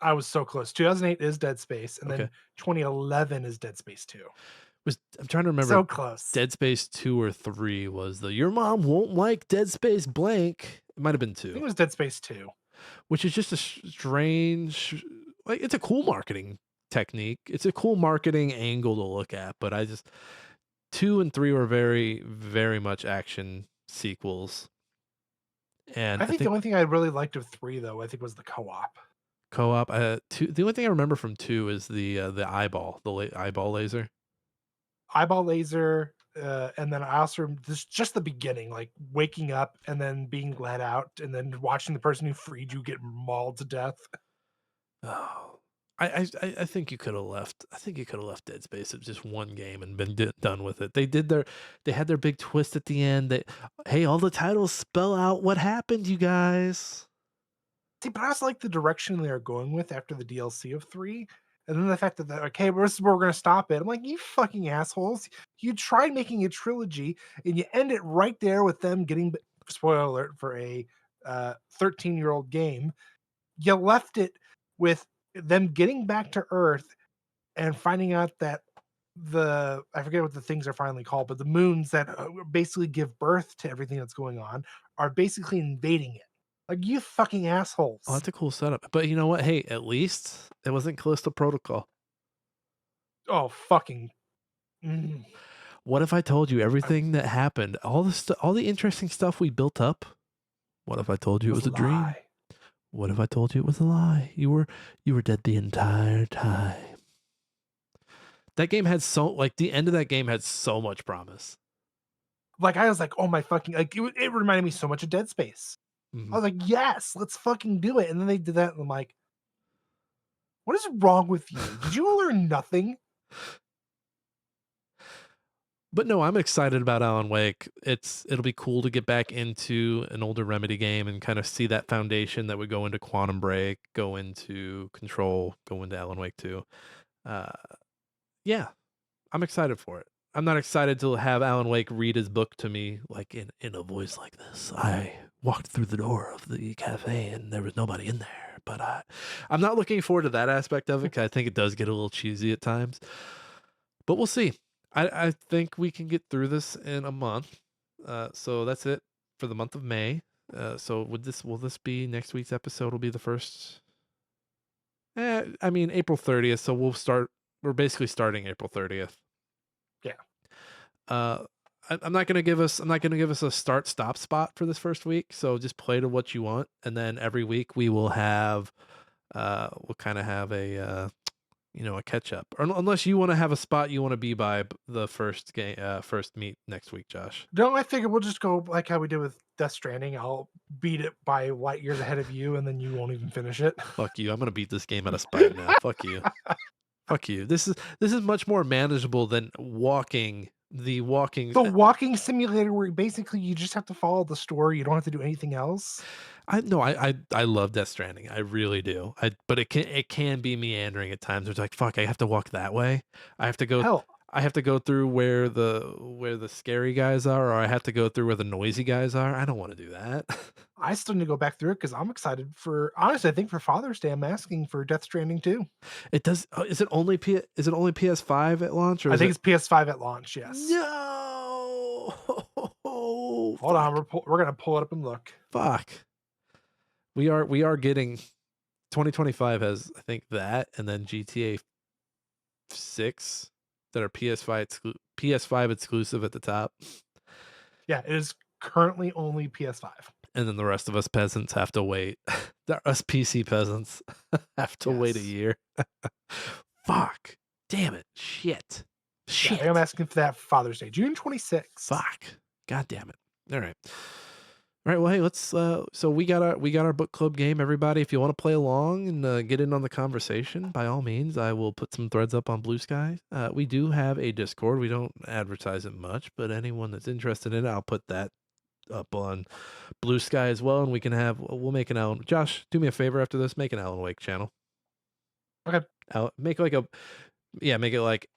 I was so close. 2008 is Dead Space, and then Okay. 2011 is Dead Space 2. I'm trying to remember. So close. Dead Space 2 or 3 was your mom won't like Dead Space blank. It might have been 2. I think it was Dead Space 2. Which is just a strange, like, it's a cool marketing technique. It's a cool marketing angle to look at, but 2 and 3 were very, very much action sequels. And I think the only thing I really liked of 3 though, I think was the co-op. Co-op. The only thing I remember from 2 is the eyeball, eyeball laser. Eyeball laser, and then I also just the beginning, like waking up and then being let out, and then watching the person who freed you get mauled to death. Oh, I think you could have left. I think you could have left Dead Space at just one game and been done with it. They had their big twist at the end. Hey, all the titles spell out what happened, you guys. See, but I also like the direction they are going with after the DLC of 3. And then the fact that they're like, hey, this is where we're going to stop it. I'm like, you fucking assholes. You tried making a trilogy and you end it right there with them getting, spoiler alert for a 13-year-old game. You left it with them getting back to Earth and finding out that I forget what the things are finally called, but the moons that basically give birth to everything that's going on are basically invading it. Like, you fucking assholes. Oh, that's a cool setup. But you know what? Hey, at least it wasn't Callisto Protocol. Oh, fucking. Mm, What if I told you everything that happened, all the interesting stuff we built up? What if I told you it was a dream? lie. What if I told you it was a lie? You were dead the entire time. That game had the end of that game had so much promise. Like, I was like, oh my fucking, like, it reminded me so much of Dead Space. I Mhm. was like, yes, let's fucking do it. And then they did that, and I'm like, what is wrong with you? Did you learn nothing? But no, I'm excited about Alan Wake. It'll be cool to get back into an older Remedy game and kind of see that foundation that would go into Quantum Break, go into Control, go into Alan Wake 2. Uh, yeah, I'm excited for it. I'm not excited to have Alan Wake read his book to me like in a voice like this. I walked through the door of the cafe and there was nobody in there. But I'm not looking forward to that aspect of it 'cause I think it does get a little cheesy at times. But we'll see. I think we can get through this in a month. So that's it for the month of May. So will this be next week's episode? Will be the first. I mean April 30th. So we're basically starting April 30th. Yeah. I'm not gonna give us a start stop spot for this first week. So just play to what you want, and then every week we will have we'll kind of have a a catch up, or unless you want to have a spot you want to be by the first game, first meet next week, Josh. No, I figure we'll just go like how we did with Death Stranding. I'll beat it by light years ahead of you, and then you won't even finish it. Fuck you. I'm gonna beat this game out of spite now. Fuck you. Fuck you. This is much more manageable than walking. The walking. The walking simulator where basically you just have to follow the story. You don't have to do anything else. I love Death Stranding. I really do. But it can be meandering at times. It's like fuck. I have to walk that way. I have to go. Hell, I have to go through where the scary guys are, or I have to go through where the noisy guys are. I don't want to do that. I still need to go back through it because I'm excited for. Honestly, I think for Father's Day, I'm asking for Death Stranding too. It does. Is it only PS5 at launch, or I is think it? it's PS5 at launch. Yes. No. Hold on, we're gonna pull it up and look. Fuck. We are getting 2025 has I think that, and then GTA 6 that are PS5 exclusive at the top, Yeah, it is currently only PS5. and then the rest of us peasants have to wait. Us PC peasants have to wait a Yes. year. Fuck. Damn it. Shit. Yeah, I Shit. think I'm asking for that for Father's Day, June 26th. Fuck. God damn it. All right. All right. Well, hey, let's. So we got our book club game. Everybody, if you want to play along and get in on the conversation, by all means, I will put some threads up on Blue Sky. We do have a Discord. We don't advertise it much, but anyone that's interested in it, I'll put that up on Blue Sky as well, and we'll make an Alan. Josh, do me a favor after this. Make an Alan Wake channel. Okay. Make it like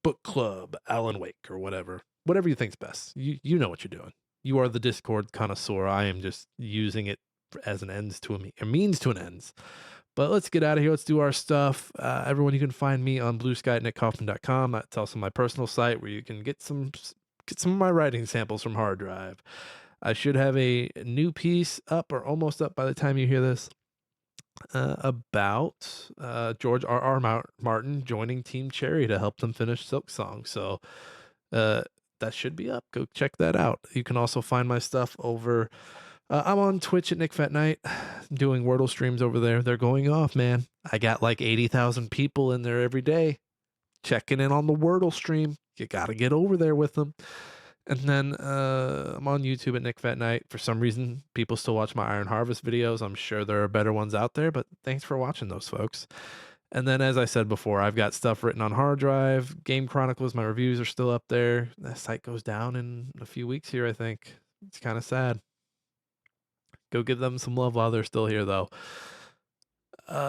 book club Alan Wake or whatever you think's best. You know what you're doing. You are the Discord connoisseur. I am just using it as an means to an ends. But let's get out of here. Let's do our stuff. Everyone, you can find me on bluesky@nickkaufman.com. That's also my personal site where you can get some of my writing samples from hard drive. I should have a new piece up or almost up by the time you hear this about George R.R. Martin joining Team Cherry to help them finish Silk Song. So that should be up. Go check that out. You can also find my stuff over. I'm on Twitch at Nick Fat Night, doing Wordle streams over there. They're going off, man. I got like 80,000 people in there every day, checking in on the Wordle stream. You gotta get over there with them. And then I'm on YouTube at Nick Fat Night. For some reason, people still watch my Iron Harvest videos. I'm sure there are better ones out there, but thanks for watching those, folks. And then, as I said before, I've got stuff written on hard drive. Game Chronicles, my reviews are still up there. That site goes down in a few weeks here, I think. It's kind of sad. Go give them some love while they're still here, though.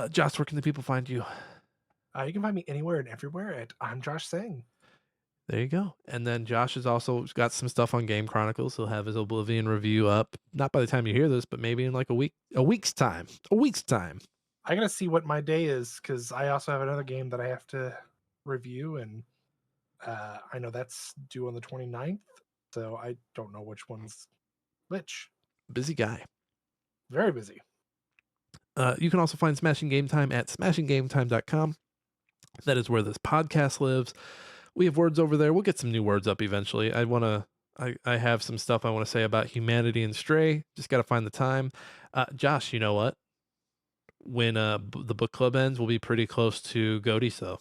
Josh, where can the people find you? You can find me anywhere and everywhere at I'm Josh Sang. There you go. And then Josh has also got some stuff on Game Chronicles. He'll have his Oblivion review up. Not by the time you hear this, but maybe in like a week's time. I gotta see what my day is because I also have another game that I have to review, and I know that's due on the 29th, so I don't know which one's which. Busy guy. Very busy. You can also find Smashing Game Time at smashinggametime.com. That is where this podcast lives. We have words over there. We'll get some new words up eventually. I have some stuff I want to say about humanity and Stray. Just got to find the time. Josh, you know what? When the book club ends, we'll be pretty close to Goaty, so.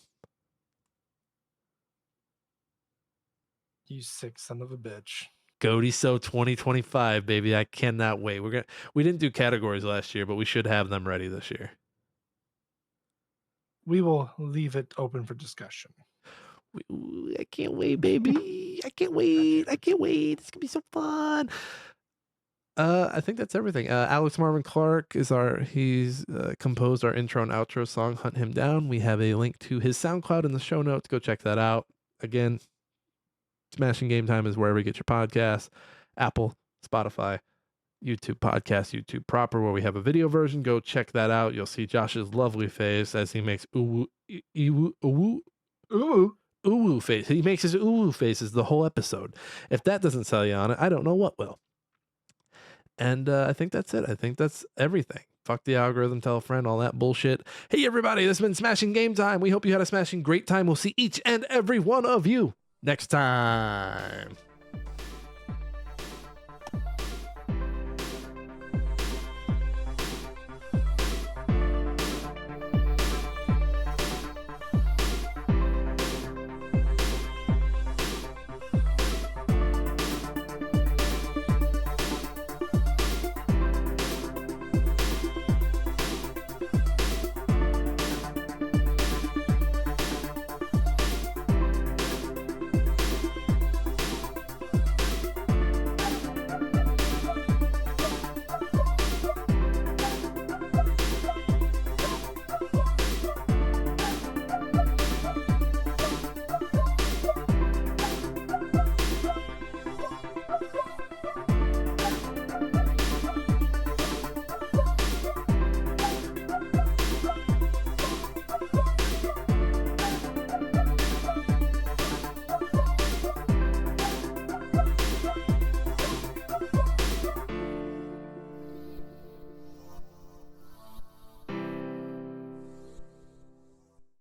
You sick son of a bitch. Goaty So 2025, baby. I cannot wait. We didn't do categories last year, but we should have them ready this year. We will leave it open for discussion. I can't wait, baby. I can't wait. I can't wait. It's gonna be so fun. I think that's everything. Alex Marvin Clark is he's composed our intro and outro song, Hunt Him Down. We have a link to his SoundCloud in the show notes. Go check that out. Again, Smashing Game Time is wherever you get your podcasts. Apple, Spotify, YouTube podcast, YouTube proper, where we have a video version. Go check that out. You'll see Josh's lovely face as he makes ooh face. He makes his ooh faces the whole episode. If that doesn't sell you on it, I don't know what will. And I think that's it. I think that's everything. Fuck the algorithm, tell a friend, all that bullshit. Hey, everybody, this has been Smashing Game Time. We hope you had a smashing great time. We'll see each and every one of you next time.